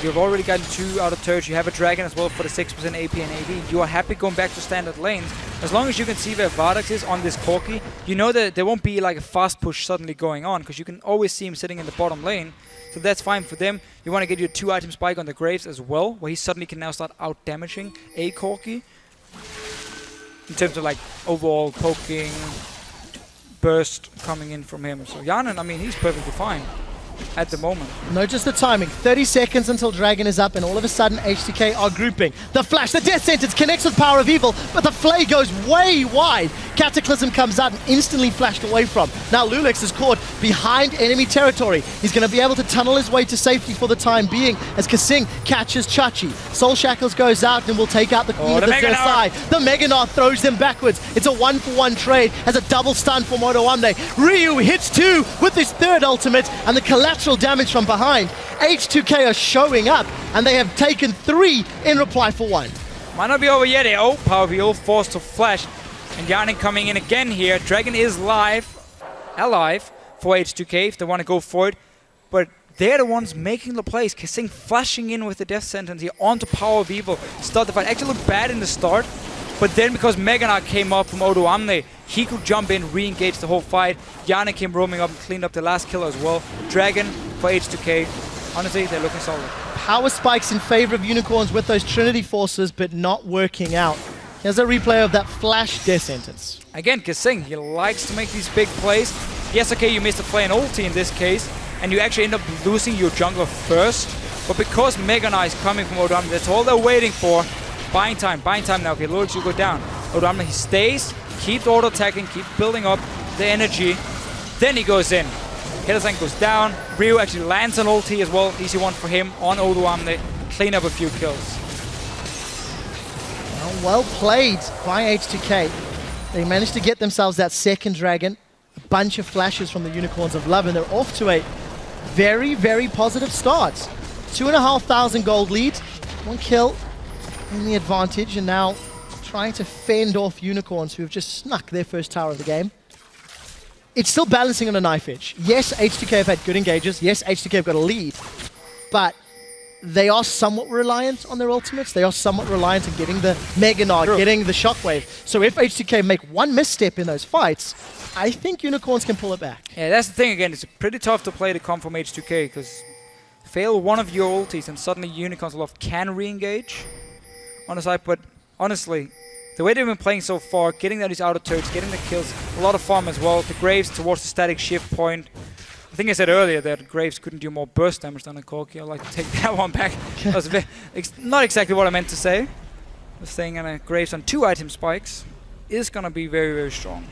Speaker 5: You've already gotten 2 out of turrets. You have a dragon as well for the 6% AP and AD. You are happy going back to standard lanes. As long as you can see where Vardax is on this Corki, you know that there won't be like a fast push suddenly going on, because you can always see him sitting in the bottom lane. So that's fine for them. You want to get your 2-item spike on the Graves as well, where he suddenly can now start out-damaging a Corki. In terms of like overall poking, burst coming in from him. So Hyonan, I mean, he's perfectly fine at the moment.
Speaker 4: Notice the timing. 30 seconds until Dragon is up, and all of a sudden H2K are grouping. The flash, the death sentence connects with Power of Evil, but the flay goes way wide. Cataclysm comes out and instantly flashed away from. Now Lulex is caught behind enemy territory. He's going to be able to tunnel his way to safety for the time being as Kasing catches Chachi. Soul Shackles goes out and will take out the Queen of the Zersai. The Meganarth throws them backwards. It's a 1-for-1 trade as a double stun for Odoamne. Ryu hits 2 with his 3rd ultimate, and the collateral damage from behind. H2K are showing up, and they have taken 3 in reply for 1.
Speaker 5: Might not be over yet. Oh, Power of Evil forced to flash. And Hyonan coming in again here. Dragon is alive for H2K if they want to go for it. But they're the ones making the plays. Kasing flashing in with the death sentence here onto Power of Evil. Start the fight. Actually looked bad in the start. But then because Meganarth came up from Odoamne, he could jump in, re-engage the whole fight. Hyonan came roaming up and cleaned up the last kill as well. Dragon for H2K. Honestly, they're looking solid.
Speaker 4: Power spikes in favor of Unicorns with those Trinity Forces, but not working out. Here's a replay of that flash death sentence.
Speaker 5: Again, Kasing, he likes to make these big plays. Yes, okay, you missed a play and ulti in this case, and you actually end up losing your jungler first. But because Meganarth is coming from Odoamne, that's all they're waiting for. Buying time now. Okay, Lord, you go down. Odoamne, he stays, keeps auto-attacking, keeps building up the energy. Then he goes in. Hillesang goes down. Ryu actually lands an ulti as well. Easy one for him on Odoamne. Clean up a few kills.
Speaker 4: Well played by H2K. They managed to get themselves that second dragon. A bunch of flashes from the Unicorns of Love, and they're off to a very, very positive start. 2,500 gold lead. 1 kill in the advantage, and now trying to fend off Unicorns, who have just snuck their first tower of the game. It's still balancing on a knife edge. Yes, H2K have had good engages. Yes, H2K have got a lead. But they are somewhat reliant on their ultimates. They are somewhat reliant on getting the Mega Nog, getting the Shockwave. So if H2K make one misstep in those fights, I think Unicorns can pull it back.
Speaker 5: Yeah, that's the thing again. It's pretty tough to play to come from H2K because fail one of your ultis and suddenly Unicorns Love can re-engage on the side. But honestly, the way they've been playing so far, getting these outer turrets, getting the kills, a lot of farm as well. The Graves towards the static shift point. I think I said earlier that Graves couldn't do more burst damage than a Corki. I'd like to take that one back. That was not exactly what I meant to say. I was saying Graves on 2 item spikes is going to be very, very strong.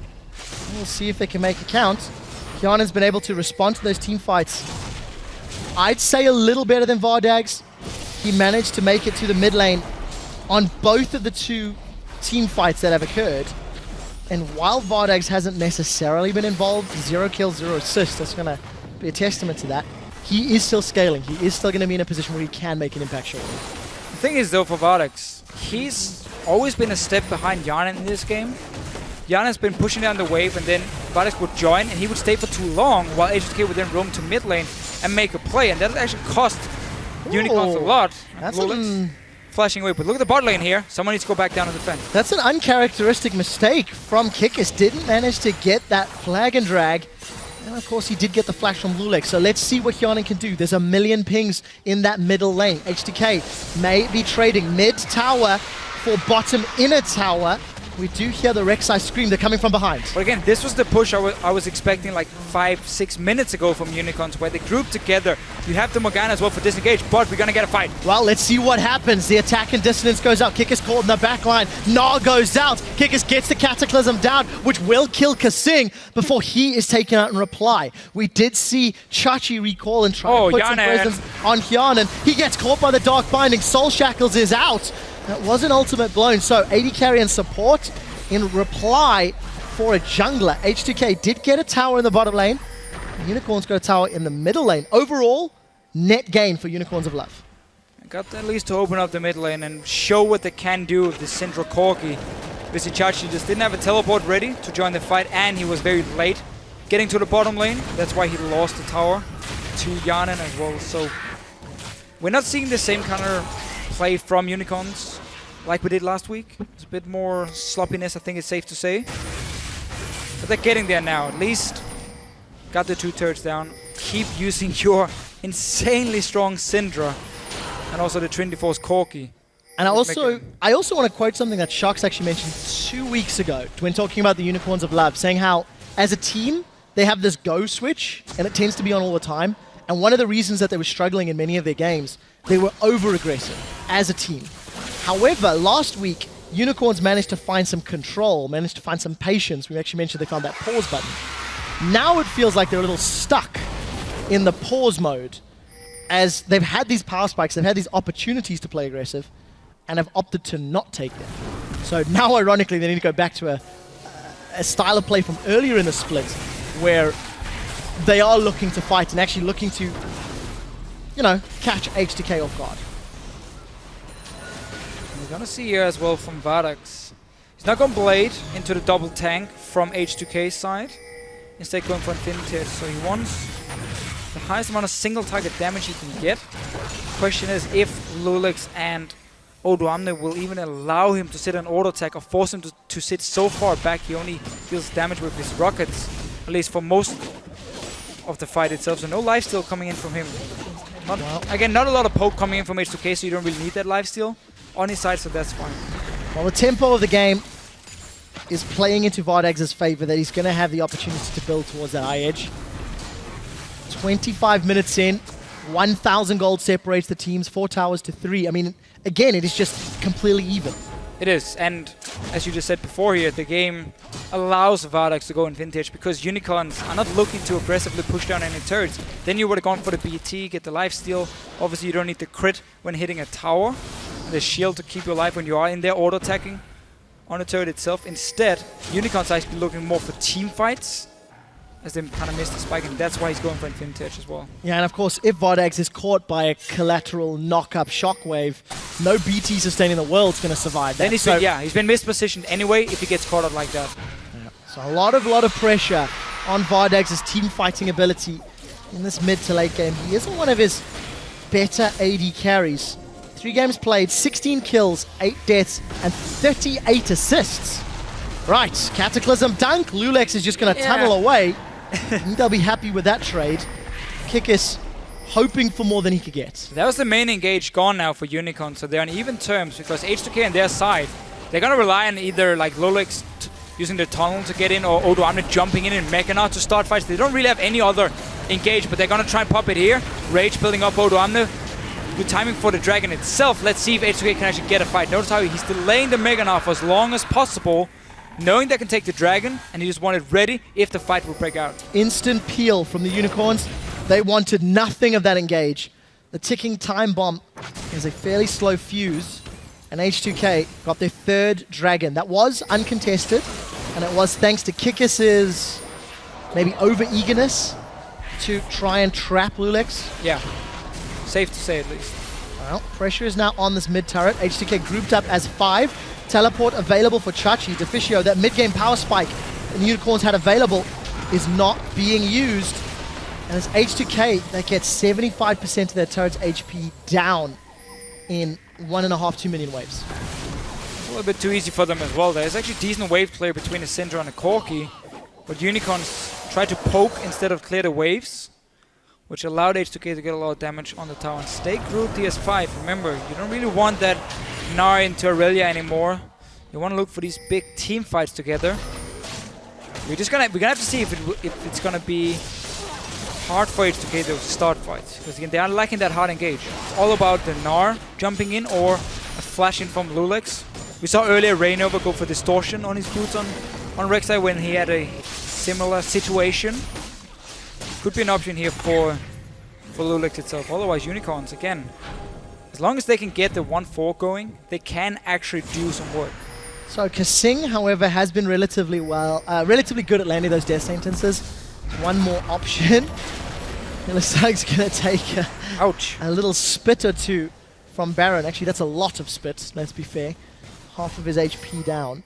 Speaker 4: We'll see if they can make it count. Kianan's been able to respond to those team fights. I'd say a little better than Vardag's. He managed to make it to the mid lane on both of the 2 team fights that have occurred. And while Vardag's hasn't necessarily been involved, 0 kills, 0 assists, that's going to be a testament to that. He is still scaling. He is still going to be in a position where he can make an impact shortly.
Speaker 5: The thing is though for Vardax, he's always been a step behind Yanan in this game. Yanan's been pushing down the wave and then Vardax would join and he would stay for too long while H2K would then roam to mid lane and make a play, and that actually cost Unicorns a lot.
Speaker 4: That's
Speaker 5: flashing away, but look at the bot lane here. Someone needs to go back down and defend.
Speaker 4: That's an uncharacteristic mistake from Kikis. Didn't manage to get that flag and drag. And of course he did get the flash from Lulek. So let's see what Hyanan can do. There's a million pings in that middle lane. H2K may be trading mid tower for bottom inner tower. We do hear the Rek'Sai scream. They're coming from behind.
Speaker 5: But again, this was the push I was expecting like 5-6 minutes ago from Unicorns, where they grouped together. You have the Morgana as well for disengage, but we're going to get a fight.
Speaker 4: Well, let's see what happens. The attack and dissonance goes out. Kikis caught in the back line. Gnar goes out. Kikis gets the Cataclysm down, which will kill Kasing before he is taken out in reply. We did see Chachi recall and try to put some presence on Hyanan. He gets caught by the Dark Binding. Soul Shackles is out. That was an ultimate blown, so AD carry and support in reply for a jungler. H2K did get a tower in the bottom lane. Unicorns got a tower in the middle lane. Overall, net gain for Unicorns of Love.
Speaker 5: Got at least to open up the mid lane and show what they can do with the Syndra Corki. Visichachi just didn't have a teleport ready to join the fight, and he was very late getting to the bottom lane. That's why he lost the tower to Yanan as well. So we're not seeing the same kind of play from Unicorns like we did last week. It's a bit more sloppiness, I think it's safe to say. But they're getting there now. At least got the 2 turrets down. Keep using your insanely strong Syndra and also the Trinity Force Corki.
Speaker 4: And I also want to quote something that Sharks actually mentioned 2 weeks ago when talking about the Unicorns of Love, saying how as a team they have this go switch and it tends to be on all the time. And one of the reasons that they were struggling in many of their games, they were over-aggressive as a team. However, last week, Unicorns managed to find some control, managed to find some patience. We actually mentioned they found that pause button. Now it feels like they're a little stuck in the pause mode, as they've had these power spikes, they've had these opportunities to play aggressive, and have opted to not take them. So now, ironically, they need to go back to a style of play from earlier in the split, where they are looking to fight and actually looking to, you know, catch H2K off guard.
Speaker 5: We're going to see here as well from Vardax. He's not going Blade into the double tank from H2K's side. Instead going for Infinity. So he wants the highest amount of single target damage he can get. Question is if Lulix and Odoamne will even allow him to sit an auto attack or force him to sit so far back he only deals damage with his rockets, at least for most of the fight itself. So no lifesteal coming in from him. Again, not a lot of poke coming in from H2K, so you don't really need that lifesteal on his side, so that's fine.
Speaker 4: Well, the tempo of the game is playing into Vardax's favor, that he's going to have the opportunity to build towards that high edge. 25 minutes in, 1,000 gold separates the teams, 4 towers to 3. I mean, again, it is just completely even.
Speaker 5: It is, and as you just said before here, the game allows Vardax to go in vintage because Unicorns are not looking to aggressively push down any turrets. Then you would have gone for the BT, get the lifesteal. Obviously, you don't need the crit when hitting a tower. The shield to keep you alive when you are in there auto-attacking on the turret itself. Instead, Unicorns are actually looking more for team fights, as they kind of missed the spike, and that's why he's going for Infinity Edge as well.
Speaker 4: Yeah, and of course, if Vardax is caught by a collateral knock-up shockwave, no BT sustaining the world's going to survive that.
Speaker 5: Then he's been mispositioned anyway if he gets caught out like that.
Speaker 4: Yeah. So a lot of pressure on Vardag's team fighting ability in this mid to late game. He isn't one of his better AD carries. 3 games played, 16 kills, 8 deaths, and 38 assists. Right, Cataclysm dunk. Lulex is just going to tunnel away. I think they'll be happy with that trade. Kikis hoping for more than he could get.
Speaker 5: That was the main engage gone now for Unicorn, so they're on even terms because H2K on their side, they're going to rely on either like Lulex using the tunnel to get in or Odoamne jumping in and Mechana to start fights. They don't really have any other engage, but they're going to try and pop it here. Rage building up Odoamne. Good timing for the Dragon itself. Let's see if H2K can actually get a fight. Notice how he's delaying the Mechana for as long as possible, knowing they can take the Dragon, and he just wanted ready if the fight will break out.
Speaker 4: Instant peel from the Unicorns. They wanted nothing of that engage. The ticking time bomb is a fairly slow fuse, and H2K got their 3rd Dragon. That was uncontested, and it was thanks to Kikis's maybe over-eagerness to try and trap Lulex.
Speaker 5: Yeah, safe to say at least.
Speaker 4: Well, pressure is now on this mid turret. H2K grouped up as 5. Teleport available for Chachi. Deficio, that mid-game power spike the Unicorns had available is not being used. And it's H2K that gets 75% of their turret's HP down in 1.5-2 million waves.
Speaker 5: A little bit too easy for them as well. There's actually decent wave clear between a Syndra and a Corki, but Unicorns tried to poke instead of clear the waves, which allowed H2K to get a lot of damage on the tower. And stay group DS5. Remember, you don't really want that Gnar into Aurelia anymore. You want to look for these big team fights together. We're gonna have to see if it's gonna be hard for H2K to start fights, because again they are lacking that hard engage. It's all about the Gnar jumping in or a flash in from Lulex. We saw earlier Rainover go for distortion on his boots on Rek'Sai when he had a similar situation. Could be an option here for Lulex itself. Otherwise, Unicorns again, as long as they can get the 1-4 going, they can actually do some work.
Speaker 4: So Kasing, however, has been relatively good at landing those death sentences. One more option. Millisag's going to take a little spit or two from Baron. Actually, that's a lot of spits, let's be fair. Half of his HP down.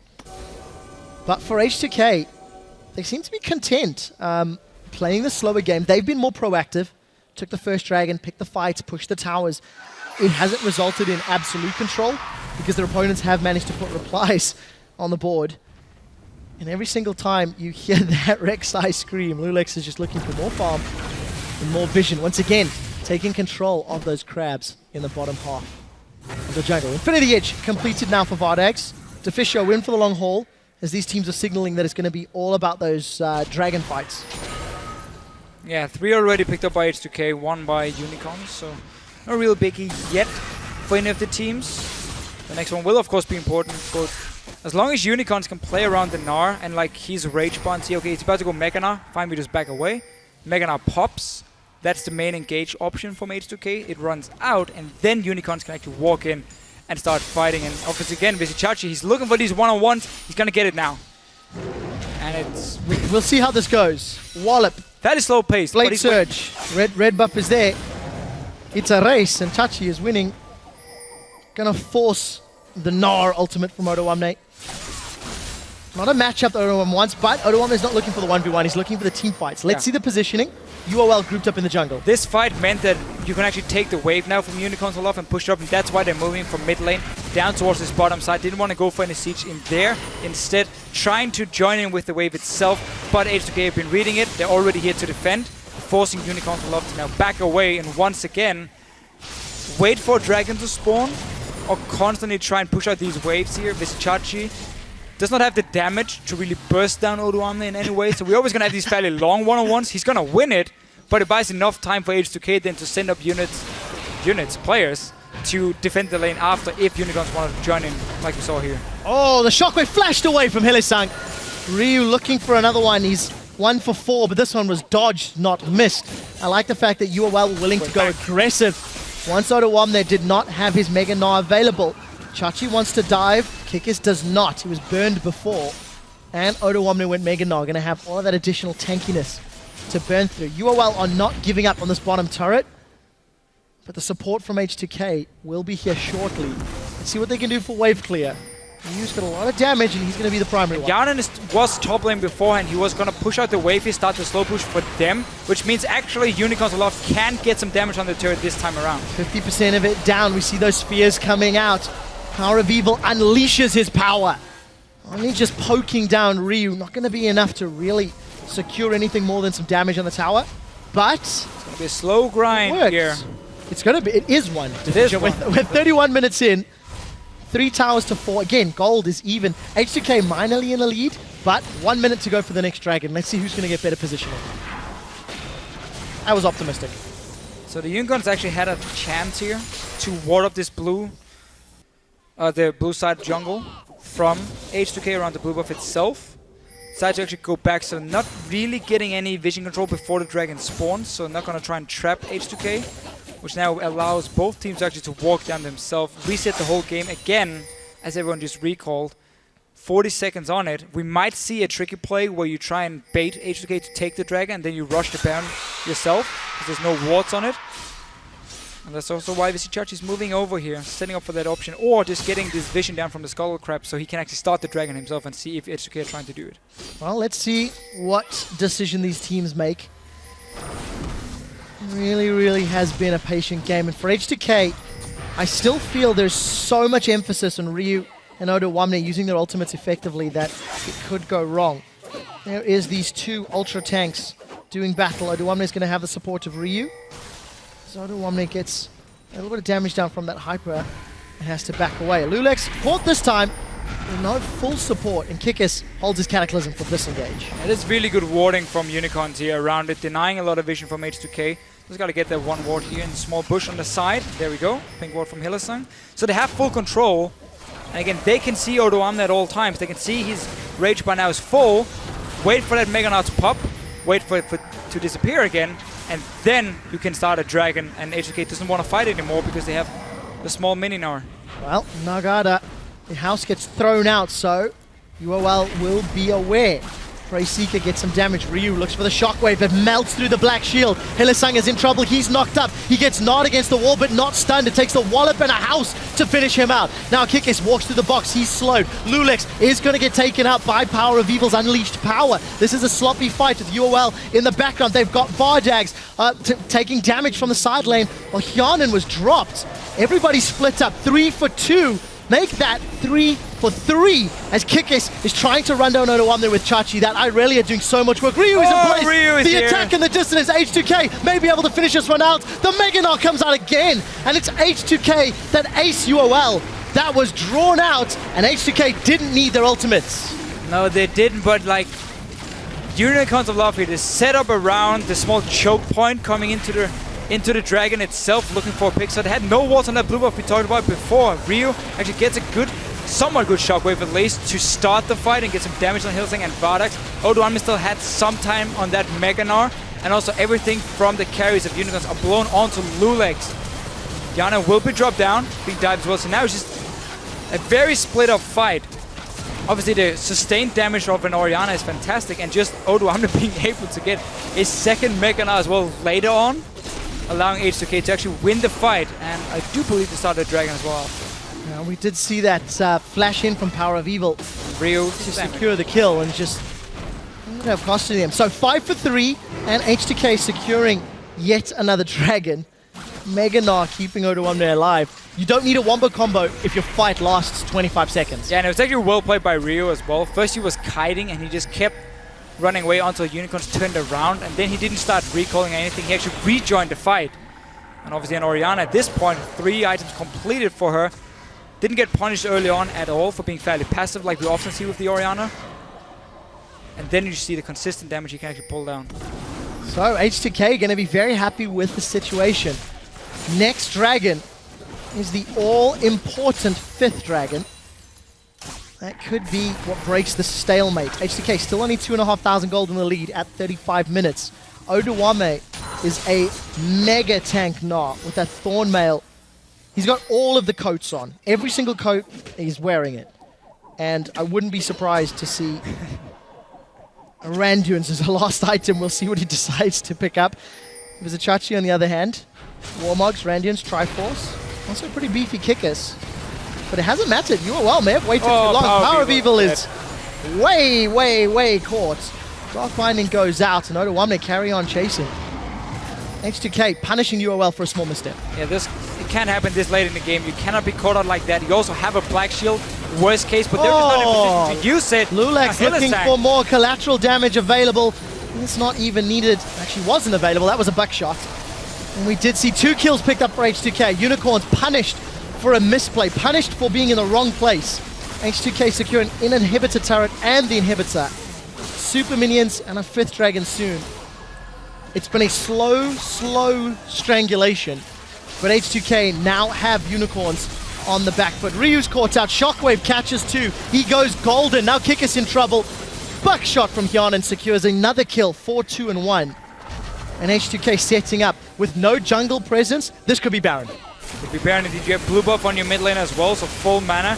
Speaker 4: But for H2K, they seem to be content playing the slower game. They've been more proactive. Took the first Dragon, picked the fights, pushed the towers. It hasn't resulted in absolute control because their opponents have managed to put replies on the board. And every single time you hear that Rek'Sai scream, Lulex is just looking for more farm and more vision. Once again, taking control of those crabs in the bottom half of the jungle. Infinity Edge completed now for Vardags. Deficio win for the long haul, as these teams are signaling that it's going to be all about those dragon fights.
Speaker 5: Yeah, 3 already picked up by H2K, 1 by Unicorns, so no real biggie yet for any of the teams. The next one will of course be important, but as long as Unicorns can play around the Gnar and like he's Rage Bond, see, okay, he's about to go Mechana, fine, we just back away. Mechana pops, that's the main engage option from H2K. It runs out, and then Unicorns can actually walk in and start fighting. And obviously again, Visichachi, he's looking for these one-on-ones, he's gonna get it now. And it's...
Speaker 4: We'll see how this goes. Wallop.
Speaker 5: That is slow pace.
Speaker 4: Blade Surge. Red buff is there. It's a race, and Chachi is winning. Gonna force the Gnar ultimate from Odoamne. Not a matchup that Odoamne wants, but Odoamne is not looking for the 1v1, he's looking for the team fights. Let's see the positioning. UOL grouped up in the jungle.
Speaker 5: This fight meant that you can actually take the wave now from Unicorns Aloft and push it up, and that's why they're moving from mid lane down towards this bottom side. Didn't want to go for any siege in there. Instead, trying to join in with the wave itself, but H2K have been reading it. They're already here to defend, forcing Unicorns Aloft to now back away, and once again, wait for Dragon to spawn, or constantly try and push out these waves here. Visichachi does not have the damage to really burst down Odoamne in any way, so we're always going to have these fairly long one-on-ones. He's going to win it, but it buys enough time for H2K then to send up players, to defend the lane after if Unicorns want to join in, like we saw here.
Speaker 4: Oh, the shockwave flashed away from Hylissang. Ryu looking for another one. He's 1 for 4, but this one was dodged, not missed. I like the fact that UOL were willing to go aggressive. Once Odoamne did not have his Mega Gnar available. Chachi wants to dive, Kikis does not. He was burned before. And Odoamne went Mega Gnar, going to have all of that additional tankiness to burn through. UOL are not giving up on this bottom turret. but the support from H2K will be here shortly. Let's see what they can do for wave clear. Ryu's got a lot of damage, and he's going to be the primary one.
Speaker 5: Yanan was top lane beforehand. He was going to push out the wave. He started the slow push for them, which means actually Unicorns of Love can get some damage on the turret this time around.
Speaker 4: 50% of it down. We see those spheres coming out. Power of Evil unleashes his power. Only just poking down Ryu. Not going to be enough to really secure anything more than some damage on the tower. But
Speaker 5: It's going to be a slow grind
Speaker 4: works.
Speaker 5: here.
Speaker 4: It's going to be. It is one.
Speaker 5: It is one.
Speaker 4: With 31 minutes in, 3 towers to 4. Again, gold is even. H2K minorly in the lead, but 1 minute to go for the next dragon. Let's see who's going to get better positioning. I was optimistic.
Speaker 5: So the Unicorns actually had a chance here to ward up this the blue side jungle from H2K around the blue buff itself. Decided to actually go back, so not really getting any vision control before the dragon spawns, so not going to try and trap H2K, which now allows both teams actually to walk down themselves, reset the whole game again, as everyone just recalled. 40 seconds on it. We might see a tricky play where you try and bait H2K to take the dragon, and then you rush the Baron yourself, because there's no wards on it. And that's also why we see Chachi's moving over here, setting up for that option, or just getting this vision down from the Skull Crab so he can actually start the dragon himself and see if H2K are trying to do it.
Speaker 4: Well, let's see what decision these teams make. Really has been a patient game. And for H2K, I still feel there's so much emphasis on Ryu and Odoamne using their ultimates effectively that it could go wrong. There is these 2 ultra tanks doing battle. Odoamne is going to have the support of Ryu. So Odoamne gets a little bit of damage down from that hyper and has to back away. Lulex caught this time with no full support, and Kikis holds his Cataclysm for this engage.
Speaker 5: It is really good warding from Unicorns here around it, denying a lot of vision from H2K. Just got to get that one ward here in a small bush on the side. There we go. Pink ward from Hylissang. So they have full control. And again, they can see Odoamne at all times. They can see his rage by now is full. Wait for that Mega Gnaw to pop. Wait for it to disappear again. And then you can start a dragon. And H2K doesn't want to fight anymore because they have the small mini Gnaw.
Speaker 4: Well, Nagata, the house gets thrown out, so UOL will be aware. Prey Seeker gets some damage. Ryu looks for the shockwave, but melts through the black shield. Hylissang is in trouble. He's knocked up. He gets gnawed against the wall, but not stunned. It takes the wallop and a house to finish him out. Now Kikis walks through the box. He's slowed. Lulex is going to get taken out by Power of Evil's unleashed power. This is a sloppy fight with UOL in the background. They've got Vardags taking damage from the side lane, while Hyanan was dropped. Everybody split up. 3 for 2. Make that 3 for 3 as Kikis is trying to run down Odoamne with Chachi. That Irelia are doing so much work. Ryu is in place.
Speaker 5: Ryu is
Speaker 4: the
Speaker 5: here.
Speaker 4: attack in the distance. H2K may be able to finish this one out. The Mega Gnaw comes out again, and it's H2K that ace UOL. That was drawn out, and H2K didn't need their ultimates.
Speaker 5: No, they didn't, but like Unicorns of Love here is set up around the small choke point coming into the dragon itself, looking for a pick. So they had no walls on that blue buff we talked about before. Ryu actually gets a somewhat good shockwave at least to start the fight and get some damage on Hylissang and Vardax. Odoamne still had some time on that Mega Gnaw, and also everything from the carries of Unicorns are blown onto Lulex. Yana will be dropped down, being dived as well, so now it's just a very split up fight. Obviously the sustained damage of an Orianna is fantastic, and just Odoamne being able to get a second Mega Gnaw as well later on, allowing H2K to actually win the fight, and I do believe they started Dragon as well.
Speaker 4: Now, we did see that flash in from Power of Evil
Speaker 5: Ryu
Speaker 4: to secure the kill, and just ended up costing them. So 5 for 3, and H2K securing yet another dragon. Mega Gnaw keeping Odoamne alive. You don't need a wombo combo if your fight lasts 25 seconds.
Speaker 5: Yeah, and it was actually well played by Ryu as well. First he was kiting and he just kept running away until Unicorns turned around, and then he didn't start recalling anything. He actually rejoined the fight. And obviously an Orianna at this point, 3 items completed for her. Didn't get punished early on at all for being fairly passive like we often see with the Orianna. And then you see the consistent damage he can actually pull down.
Speaker 4: So H2K going to be very happy with the situation. Next dragon is the all-important 5th dragon. That could be what breaks the stalemate. H2K still only 2,500 gold in the lead at 35 minutes. Odoamne is a mega tank Gnaw with that Thorn Mail. He's got all of the coats on. Every single coat, he's wearing it. And I wouldn't be surprised to see Randuin's as a last item. We'll see what he decides to pick up. Vizichachi, on the other hand, Warmogs, Randians, Triforce. Also pretty beefy kickers. But it hasn't mattered. UOL may have waited too long. Power of Evil is way caught. Dark Binding goes out, and Odoamne carry on chasing. H2K punishing UOL for a small misstep.
Speaker 5: Yeah, it can't happen this late in the game. You cannot be caught out like that. You also have a Black Shield, worst case, but they're just not in a position to use it.
Speaker 4: Lulex looking for more collateral damage available. It's not even needed. Actually wasn't available. That was a buckshot. And we did see 2 kills picked up for H2K. Unicorns punished for a misplay, punished for being in the wrong place. H2K securing an inhibitor turret and the inhibitor. Super minions and a 5th dragon soon. It's been a slow strangulation, but H2K now have unicorns on the back foot. Ryu's caught out, Shockwave catches 2. He goes golden, now Kickus in trouble. Buckshot from Hyanan secures another kill, 4-2-1. And H2K setting up with no jungle presence. This could be Baron.
Speaker 5: Could be Baron. Did you have blue buff on your mid lane as well, so full mana.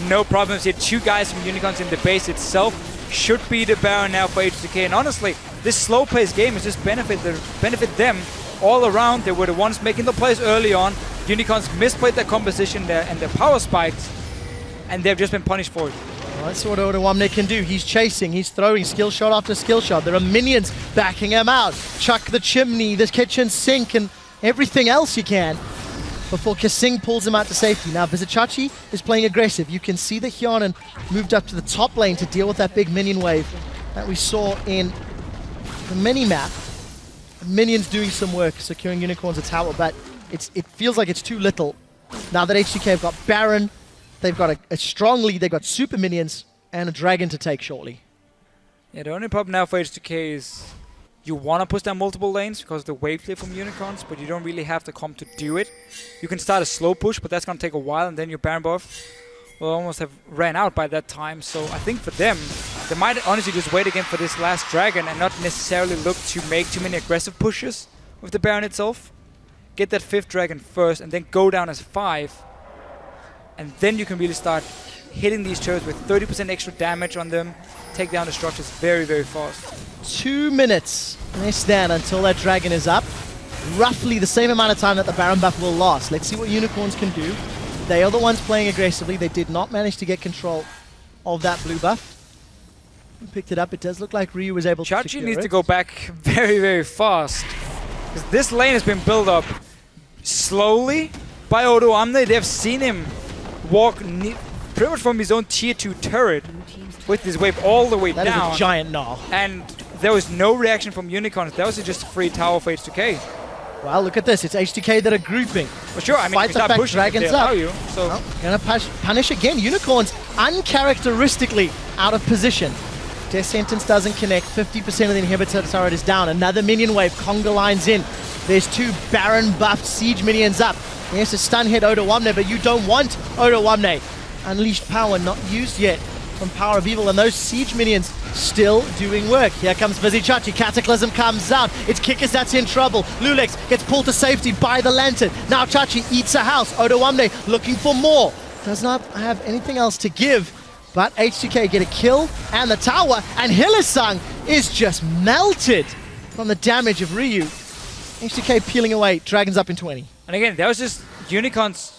Speaker 5: No problems here. 2 guys from Unicorns in the base itself. Should be the Baron now for H2K. And honestly, this slow-paced game has just benefit them all around. They were the ones making the plays early on. Unicorns misplayed their composition there and their power spikes, and they've just been punished for it.
Speaker 4: Well, that's what Odoamne can do. He's chasing, he's throwing skill shot after skill shot. There are minions backing him out. Chuck the chimney, the kitchen sink, and everything else you can before Kasing pulls him out to safety. Now Vizichachi is playing aggressive. You can see that Hyanan moved up to the top lane to deal with that big minion wave that we saw in the mini-map. Minions doing some work, securing Unicorns a tower, but it feels like it's too little. Now that H2K have got Baron, they've got a strong lead, they've got super minions, and a dragon to take shortly.
Speaker 5: Yeah, the only problem now for H2K is you want to push down multiple lanes because of the wave clear from Unicorns, but you don't really have the comp to do it. You can start a slow push, but that's going to take a while, and then your Baron buff will almost have ran out by that time. So I think for them, they might honestly just wait again for this last dragon and not necessarily look to make too many aggressive pushes with the Baron itself. Get that 5th dragon first, and then go down as 5. And then you can really start hitting these turrets with 30% extra damage on them. Take down the structures very fast.
Speaker 4: 2 minutes less than until that dragon is up. Roughly the same amount of time that the Baron buff will last. Let's see what Unicorns can do. They are the ones playing aggressively. They did not manage to get control of that blue buff. Picked it up. It does look like Ryu was able to
Speaker 5: Chachi
Speaker 4: secure
Speaker 5: needs
Speaker 4: it.
Speaker 5: to go back very fast. Because this lane has been built up slowly by Odoamne. They've seen him walk pretty much from his own tier 2 turret with this wave all the way down.
Speaker 4: That is a giant gnaw.
Speaker 5: And there was no reaction from Unicorns. That was just a free tower for H2K.
Speaker 4: Well, look at this. It's H2K that are grouping.
Speaker 5: For sure, I mean,
Speaker 4: Despite
Speaker 5: you
Speaker 4: the
Speaker 5: start
Speaker 4: fact
Speaker 5: pushing
Speaker 4: dragons
Speaker 5: if they allow
Speaker 4: up.
Speaker 5: you, so
Speaker 4: Well, gonna punish again. Unicorns uncharacteristically out of position. Death Sentence doesn't connect. 50% of the inhibitor turret is down. Another minion wave. Conga lines in. There's 2 Baron buffed siege minions up. Yes, a stun hit Odoamne, but you don't want Odoamne. Unleashed power not used yet from Power of Evil, and those siege minions still doing work. Here comes Vizichachi. Cataclysm comes out. It's Kickus that's in trouble. Lulex gets pulled to safety by the lantern. Now Chachi eats a house. Odoamne looking for more. Does not have anything else to give, but H2K get a kill and the tower, and Hylissang is just melted from the damage of Ryu. H2K peeling away. Dragons up in 20.
Speaker 5: And again, that was just Unicorns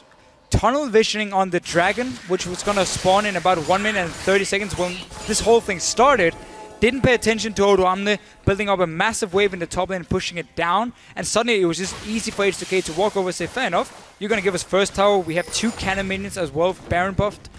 Speaker 5: tunnel visioning on the dragon, which was going to spawn in about 1 minute and 30 seconds when this whole thing started. Didn't pay attention to Odoamne, building up a massive wave in the top lane and pushing it down. And suddenly it was just easy for H2K to walk over and say, fair enough, you're going to give us first tower. We have 2 cannon minions as well, Baron buffed.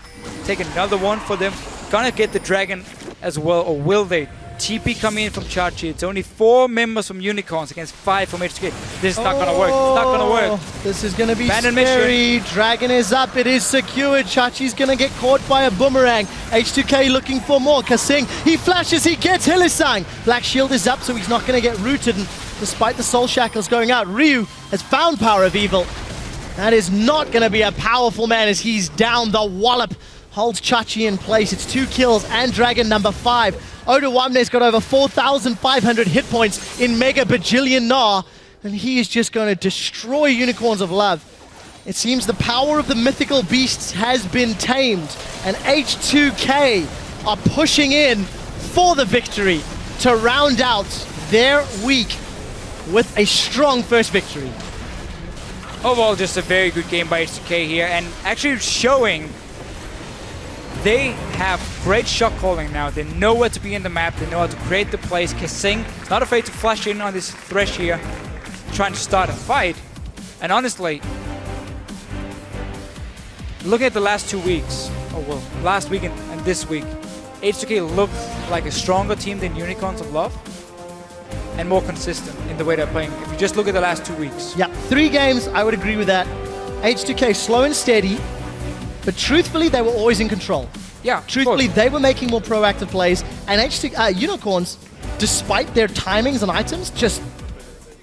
Speaker 5: Take another one for them. Gonna get the dragon as well, or will they? TP coming in from Chachi. It's only 4 members from Unicorns against 5 from H2K. This is not gonna work. It's not gonna work.
Speaker 4: This is gonna be
Speaker 5: Abandoned
Speaker 4: scary. Dragon is up. It is secured. Chachi's gonna get caught by a boomerang. H2K looking for more. Kasing, he flashes. He gets Hylissang. Black Shield is up, so he's not gonna get rooted. And despite the Soul Shackles going out, Ryu has found Power of Evil. That is not gonna be a powerful man as he's down. The wallop holds Chachi in place. It's 2 kills and dragon number 5. Odoamne's got over 4,500 hit points in Mega Bajillion Gnaw, and he is just going to destroy Unicorns of Love. It seems the power of the mythical beasts has been tamed, and H2K are pushing in for the victory to round out their week with a strong first victory.
Speaker 5: Overall, just a very good game by H2K here, and actually showing they have great shot calling now. They know where to be in the map. They know how to create the plays. Kissing is not afraid to flash in on this Thresh here, trying to start a fight. And honestly, looking at the last 2 weeks, last week and this week, H2K looked like a stronger team than Unicorns of Love and more consistent in the way they're playing. If you just look at the last 2 weeks.
Speaker 4: Yeah, 3 games, I would agree with that. H2K slow and steady, but truthfully, they were always in control.
Speaker 5: Yeah,
Speaker 4: truthfully, they were making more proactive plays, and Unicorns, despite their timings and items,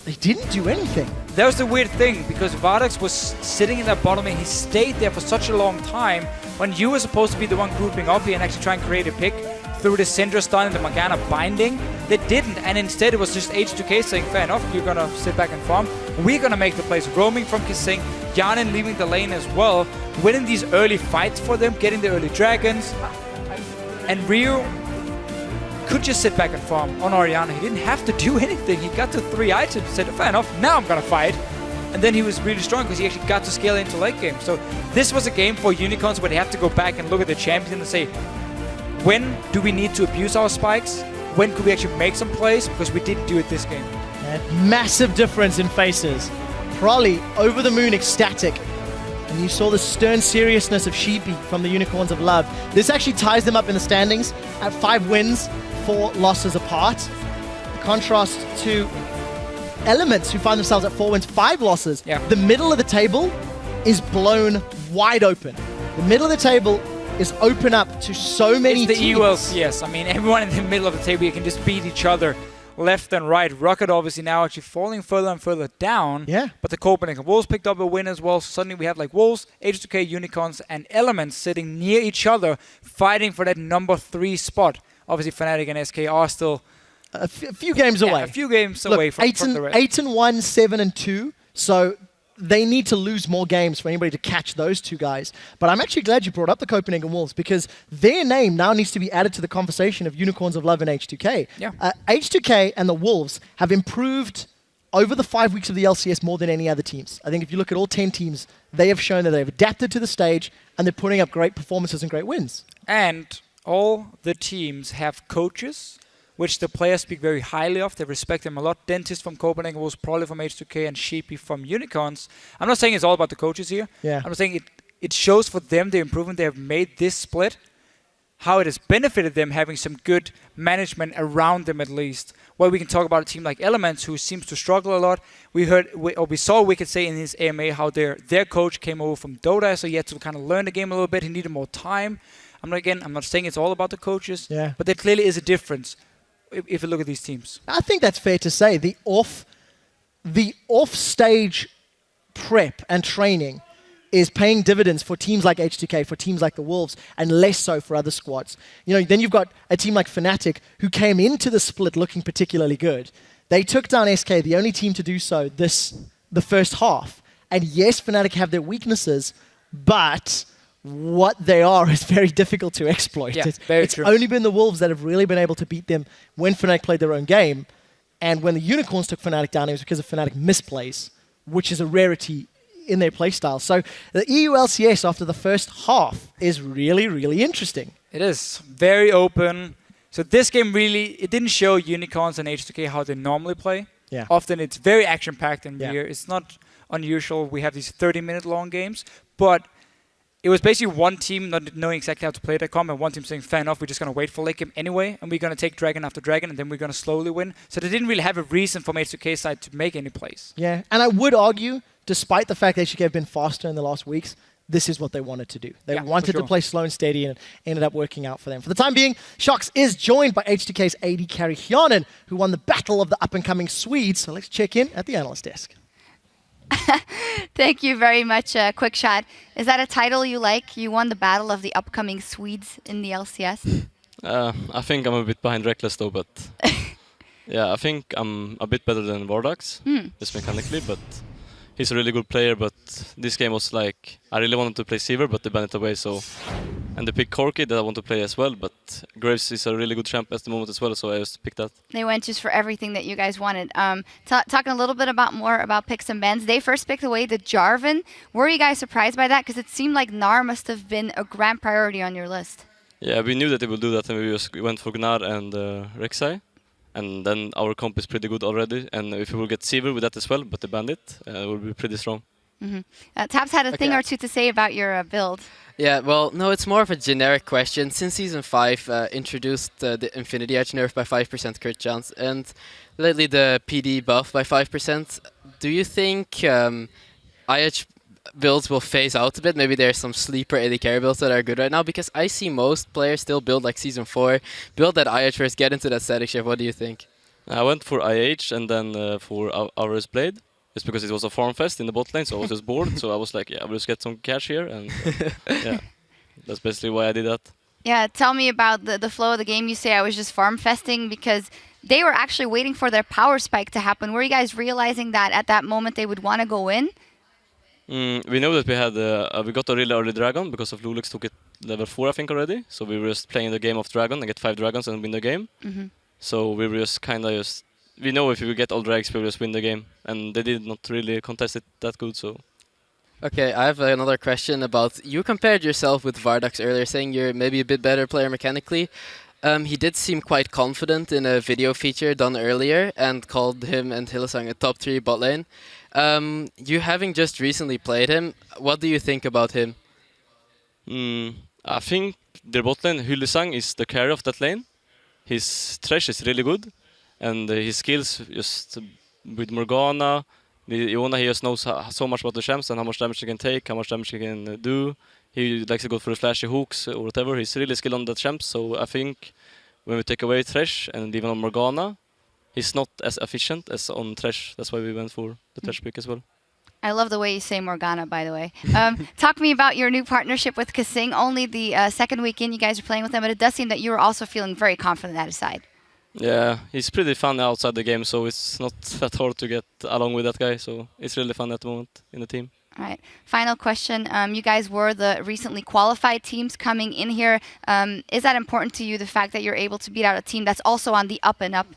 Speaker 4: they didn't do anything.
Speaker 5: That was the weird thing, because Vardax was sitting in that bottom and he stayed there for such a long time when you were supposed to be the one grouping up here and actually try and create a pick through the Syndra stun and the Morgana binding. They didn't, and instead it was just H2K saying, fair enough, you're gonna sit back and farm. We're gonna make the plays, roaming from Kissing, Yanin leaving the lane as well, winning these early fights for them, getting the early dragons. And Ryu could just sit back and farm on Orianna. He didn't have to do anything. He got to 3 items, said, fair enough, now I'm gonna fight. And then he was really strong because he actually got to scale into late game. So this was a game for Unicorns where they have to go back and look at the champion and say, when do we need to abuse our spikes? When could we actually make some plays? Because we didn't do it this game.
Speaker 4: Massive difference in faces. Probably over the moon ecstatic. And you saw the stern seriousness of Sheepy from the Unicorns of Love. This actually ties them up in the standings at 5 wins, 4 losses apart. Contrast to Elements, who find themselves at 4 wins, 5 losses.
Speaker 5: Yeah.
Speaker 4: The middle of the table is blown wide open. The middle of the table is open up to so many
Speaker 5: teams. It's the
Speaker 4: EU
Speaker 5: LCS. I mean, everyone in the middle of the table, you can just beat each other left and right. Rocket obviously now actually falling further and further down.
Speaker 4: Yeah.
Speaker 5: But the Copenhagen Wolves picked up a win as well. So suddenly we have like Wolves, H2K, Unicorns, and Elements sitting near each other, fighting for that number 3 spot. Obviously, Fnatic and SK are still
Speaker 4: a few games away.
Speaker 5: A few games away from the rest.
Speaker 4: 8-1, 7-2. So they need to lose more games for anybody to catch those 2 guys. But I'm actually glad you brought up the Copenhagen Wolves, because their name now needs to be added to the conversation of Unicorns of Love and H2K.
Speaker 5: Yeah.
Speaker 4: H2K and the Wolves have improved over the 5 weeks of the LCS more than any other teams. I think if you look at all 10 teams, they have shown that they've adapted to the stage and they're putting up great performances and great wins.
Speaker 5: And all the teams have coaches which the players speak very highly of. They respect them a lot. Dentist from Copenhagen was probably from H2K, and Sheepy from Unicorns. I'm not saying it's all about the coaches here.
Speaker 4: Yeah.
Speaker 5: I'm saying it shows for them the improvement they have made this split, how it has benefited them having some good management around them at least. Well, we can talk about a team like Elements, who seems to struggle a lot. We saw Wicked say in his AMA how their coach came over from Dota, so he had to kind of learn the game a little bit. He needed more time. I'm not saying it's all about the coaches, but there clearly is a difference if you look at these teams.
Speaker 4: I think that's fair to say. The off-stage prep and training is paying dividends for teams like H2K, for teams like the Wolves, and less so for other squads. You know, then you've got a team like Fnatic, who came into the split looking particularly good. They took down SK, the only team to do so the first half. And yes, Fnatic have their weaknesses, but what they are is very difficult to exploit.
Speaker 5: Yeah,
Speaker 4: it's
Speaker 5: true.
Speaker 4: Only been the Wolves that have really been able to beat them when Fnatic played their own game. And when the Unicorns took Fnatic down, it was because of Fnatic misplays, which is a rarity in their playstyle. So the EU LCS after the first half is really, really interesting.
Speaker 5: It is very open. So this game it didn't show Unicorns and H2K how they normally play.
Speaker 4: Yeah.
Speaker 5: Often it's very action-packed and weird. It's not unusual. We have these 30-minute long games, but it was basically one team not knowing exactly how to play that comp, and one team saying, fair enough, we're just going to wait for late game anyway, and we're going to take dragon after dragon, and then we're going to slowly win. So they didn't really have a reason from H2K's side to make any plays.
Speaker 4: Yeah, and I would argue, despite the fact that H2K have been faster in the last weeks, this is what they wanted to do. They wanted to play slow and steady, and it ended up working out for them. For the time being, Shox is joined by H2K's AD carry Hyanin, who won the battle of the up-and-coming Swedes. So let's check in at the analyst desk.
Speaker 2: Thank you very much, Quick Shot. Is that a title you like? You won the battle of the upcoming Swedes in the LCS?
Speaker 6: I think I'm a bit behind Reckless though, but yeah, I think I'm a bit better than Vordax, just mechanically, but he's a really good player. But this game was like, I really wanted to play Seaver, but they banned it away, so And they picked Corki that I want to play as well, but Graves is a really good champ at the moment as well, so I just picked that.
Speaker 2: They went just for everything that you guys wanted. Talking a little bit more about picks and bans. They first picked away the Jarvan. Were you guys surprised by that? Because it seemed like Gnar must have been a grand priority on your list.
Speaker 6: Yeah, we knew that they would do that, and we went for Gnar and Rek'Sai. And then our comp is pretty good already, and if we will get Sivir with that as well, but the Bandit will be pretty strong.
Speaker 2: Tabs had a thing or two to say about your build.
Speaker 3: Yeah, well, no, it's more of a generic question. Since Season 5 introduced the Infinity Edge nerf by 5% crit chance, and lately the PD buff by 5%, do you think IH builds will phase out a bit? Maybe there's some sleeper AD carry builds that are good right now, because I see most players still build like Season 4, build that IH first, get into that static shift. What do you think?
Speaker 6: I went for IH and then for Aura's Blade. Just because it was a farm fest in the bot lane, so I was just bored. So I was like, yeah, we'll just get some cash here, and yeah, that's basically why I did that.
Speaker 2: Yeah, tell me about the flow of the game. You say I was just farm festing because they were actually waiting for their power spike to happen. Were you guys realizing that at that moment they would want to go in?
Speaker 6: We know that we had we got a really early dragon because of Lulix took it level 4, I think, already. So we were just playing the game of dragon and get 5 dragons and win the game. So we were just kind of just. We know if we get all drags, we will just win the game, and they did not really contest it that good. So,
Speaker 3: okay, I have another question about you compared yourself with Vardax earlier, saying you're maybe a bit better player mechanically. He did seem quite confident in a video feature done earlier and called him and Hylissang a top 3 bot lane. You having just recently played him, what do you think about him?
Speaker 6: I think their bot lane, Hylissang, is the carry of that lane. His thresh is really good. And his skills, just with Morgana, Iona, he just knows so much about the champs and how much damage he can take, how much damage he can do. He likes to go for the flashy hooks or whatever. He's really skilled on the champs, so I think when we take away Thresh and even on Morgana, he's not as efficient as on Thresh. That's why we went for the Thresh pick as well.
Speaker 2: I love the way you say Morgana, by the way. Talk to me about your new partnership with Kasing. Only the second week in, you guys are playing with him, but it does seem that you were also feeling very confident at his side.
Speaker 6: Yeah, he's pretty fun outside the game, so it's not that hard to get along with that guy. So it's really fun at the moment in the team.
Speaker 2: All right. Final question. You guys were the recently qualified teams coming in here. Is that important to you, the fact that you're able to beat out a team that's also on the up and up?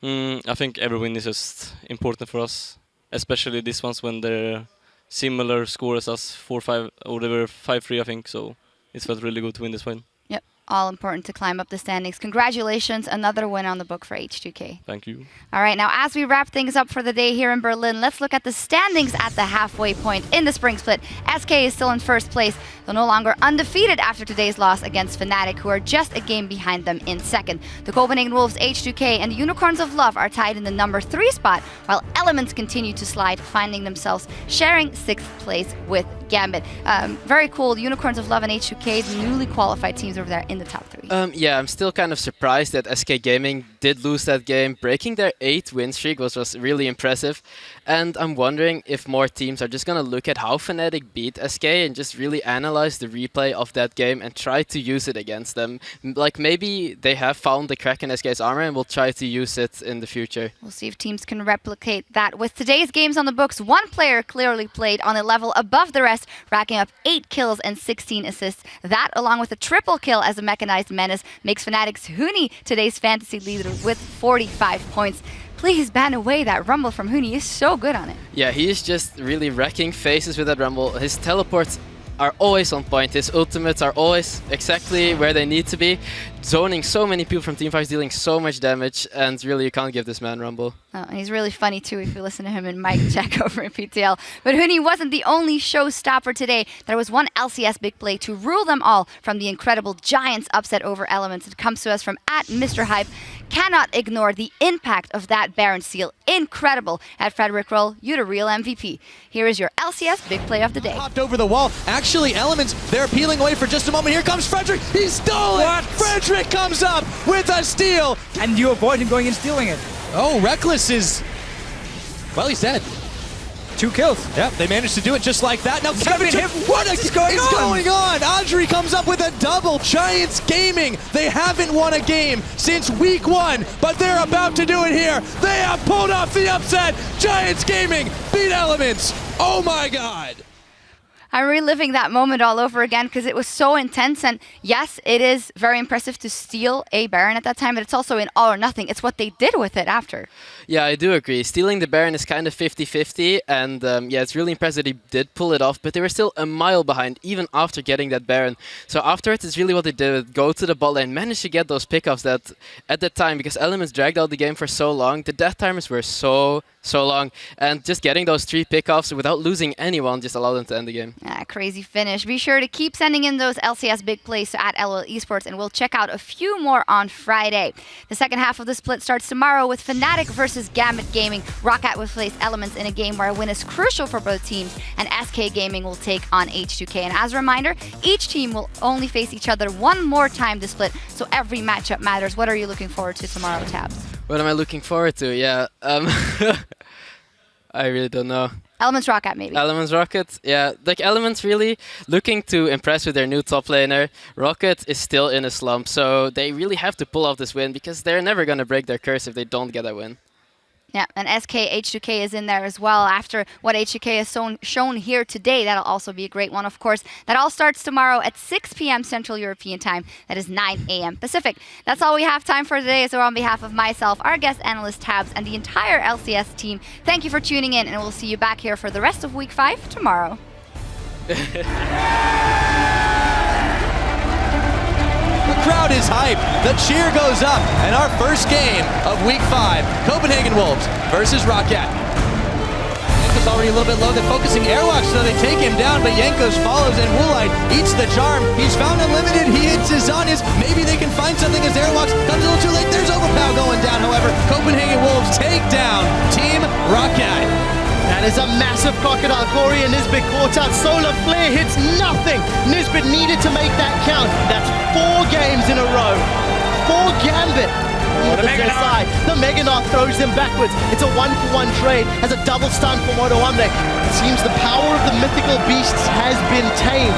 Speaker 6: I think every win is just important for us, especially these ones when they're similar score as us, 4-5, or they were 5-3, I think. So it felt really good to win this win.
Speaker 2: Yep. All important to climb up the standings. Congratulations, another win on the book for H2K.
Speaker 6: Thank you.
Speaker 2: All right, now as we wrap things up for the day here in Berlin, let's look at the standings at the halfway point in the Spring Split. SK is still in first place, though no longer undefeated after today's loss against Fnatic, who are just a game behind them in second. The Copenhagen Wolves, H2K, and the Unicorns of Love are tied in the number 3 spot, while Elements continue to slide, finding themselves sharing 6th place with Gambit. Very cool. The Unicorns of Love and H2K, the newly qualified teams over there in the top 3.
Speaker 3: Yeah, I'm still kind of surprised that SK Gaming did lose that game. Breaking their 8 win streak was really impressive. And I'm wondering if more teams are just going to look at how Fnatic beat SK and just really analyze the replay of that game and try to use it against them. Like maybe they have found the crack in SK's armor and will try to use it in the future.
Speaker 2: We'll see if teams can replicate that. With today's games on the books, one player clearly played on a level above the rest, racking up 8 kills and 16 assists. That, along with a triple kill as a mechanized menace, makes Fnatic's Huni today's fantasy leader with 45 points. Please ban away that rumble from Huni. He's so good on it.
Speaker 3: Yeah, he is just really wrecking faces with that rumble. His teleports are always on point. His ultimates are always exactly where they need to be. Zoning so many people from teamfights, dealing so much damage, and really you can't give this man rumble.
Speaker 2: Oh, and he's really funny too if you listen to him and Mike check over in PTL. But Huni wasn't the only showstopper today. There was one LCS big play to rule them all from the incredible Giants upset over Elements. It comes to us from @MrHype. Cannot ignore the impact of that Baron seal. Incredible. At Frederick Roll, you the real MVP. Here is your LCS big play of the day.
Speaker 7: Popped over the wall. Actually, Elements, they're peeling away for just a moment. Here comes Frederick. He stole it.
Speaker 5: What?
Speaker 7: Frederick comes up with a steal.
Speaker 5: And you avoid him going and stealing it.
Speaker 7: Oh, Reckless is... Well, he's dead.
Speaker 5: 2 kills.
Speaker 7: Yep, they managed to do it just like that. Now
Speaker 5: Kevin,
Speaker 7: what
Speaker 5: is going on?
Speaker 7: Audrey comes up with a double. Giants Gaming, they haven't won a game since week 1, but they're about to do it here. They have pulled off the upset. Giants Gaming beat Elements. Oh my God.
Speaker 2: I'm reliving that moment all over again because it was so intense. And yes, it is very impressive to steal a Baron at that time, but it's also in all or nothing. It's what they did with it after.
Speaker 3: Yeah, I do agree. Stealing the Baron is kind of 50-50, and yeah, it's really impressive that he did pull it off, but they were still a mile behind even after getting that Baron. So afterwards, it's really what they did. Go to the bot lane, manage to get those pickoffs that at that time, because Elements dragged out the game for so long, the death timers were so long, and just getting those 3 pickoffs without losing anyone just allowed them to end the game.
Speaker 2: Crazy finish. Be sure to keep sending in those LCS big plays to @LOL Esports, and we'll check out a few more on Friday. The second half of the split starts tomorrow with Fnatic versus Gambit Gaming. Roccat will face Elements in a game where a win is crucial for both teams, and SK Gaming will take on H2K. And as a reminder, each team will only face each other one more time this split, so every matchup matters. What are you looking forward to tomorrow, Tabs?
Speaker 3: What am I looking forward to? Yeah, I really don't know.
Speaker 2: Elements Roccat, maybe.
Speaker 3: Elements Rocket, yeah. Like, Elements really looking to impress with their new top laner. Rocket is still in a slump, so they really have to pull off this win because they're never going to break their curse if they don't get a win.
Speaker 2: Yeah, and SK H2K is in there as well. After what H2K has shown here today, that'll also be a great one, of course. That all starts tomorrow at 6 p.m. Central European Time. That is 9 a.m. Pacific. That's all we have time for today. So on behalf of myself, our guest analyst Tabs, and the entire LCS team, thank you for tuning in, and we'll see you back here for the rest of Week 5 tomorrow.
Speaker 7: The crowd is hyped. The cheer goes up. And our first game of Week 5, Copenhagen Wolves versus Roccat. Yenko's already a little bit low. They're focusing Airwalk, so they take him down, but Yenkos follows, and Woolite eats the charm. He's found Unlimited. He hits his Zonius. Maybe they can find something as Airwalk comes a little too late. There's Overpower going down, however. Copenhagen Wolves take down Team Roccat.
Speaker 4: That is a massive Crocodile. Corey and Nisbet caught out. Solar Flare hits nothing. Nisbet needed to make that count. That's 4 games in a row. For Gambit. The Meganarch throws him backwards. It's a 1-for-1 trade. Has a double stun for Motoamne. It seems the power of the mythical beasts has been tamed.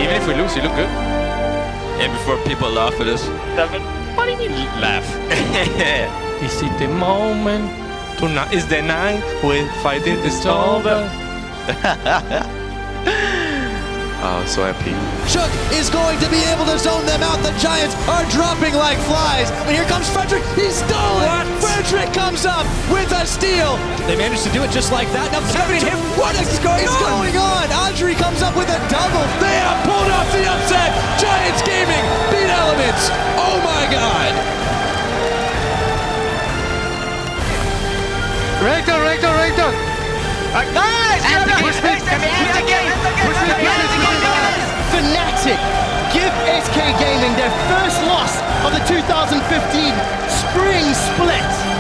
Speaker 8: Even if we lose, you look good. And before people laugh at us. 7. What do you mean laugh?
Speaker 9: Is it the moment? Tonight is the night when fighting is over. Oh, so happy.
Speaker 7: Shook is going to be able to zone them out. The Giants are dropping like flies. But here comes Frederick. He's stolen. What? Frederick comes up with a steal. They managed to do it just like that. Now Kevin, what is going on? Audrey comes up with a double. They have pulled off the upset. Giants Gaming beat Elements. Oh my God.
Speaker 9: Rector.
Speaker 8: Nice!
Speaker 4: Fnatic give SK Gaming their first loss of the 2015 Spring Split.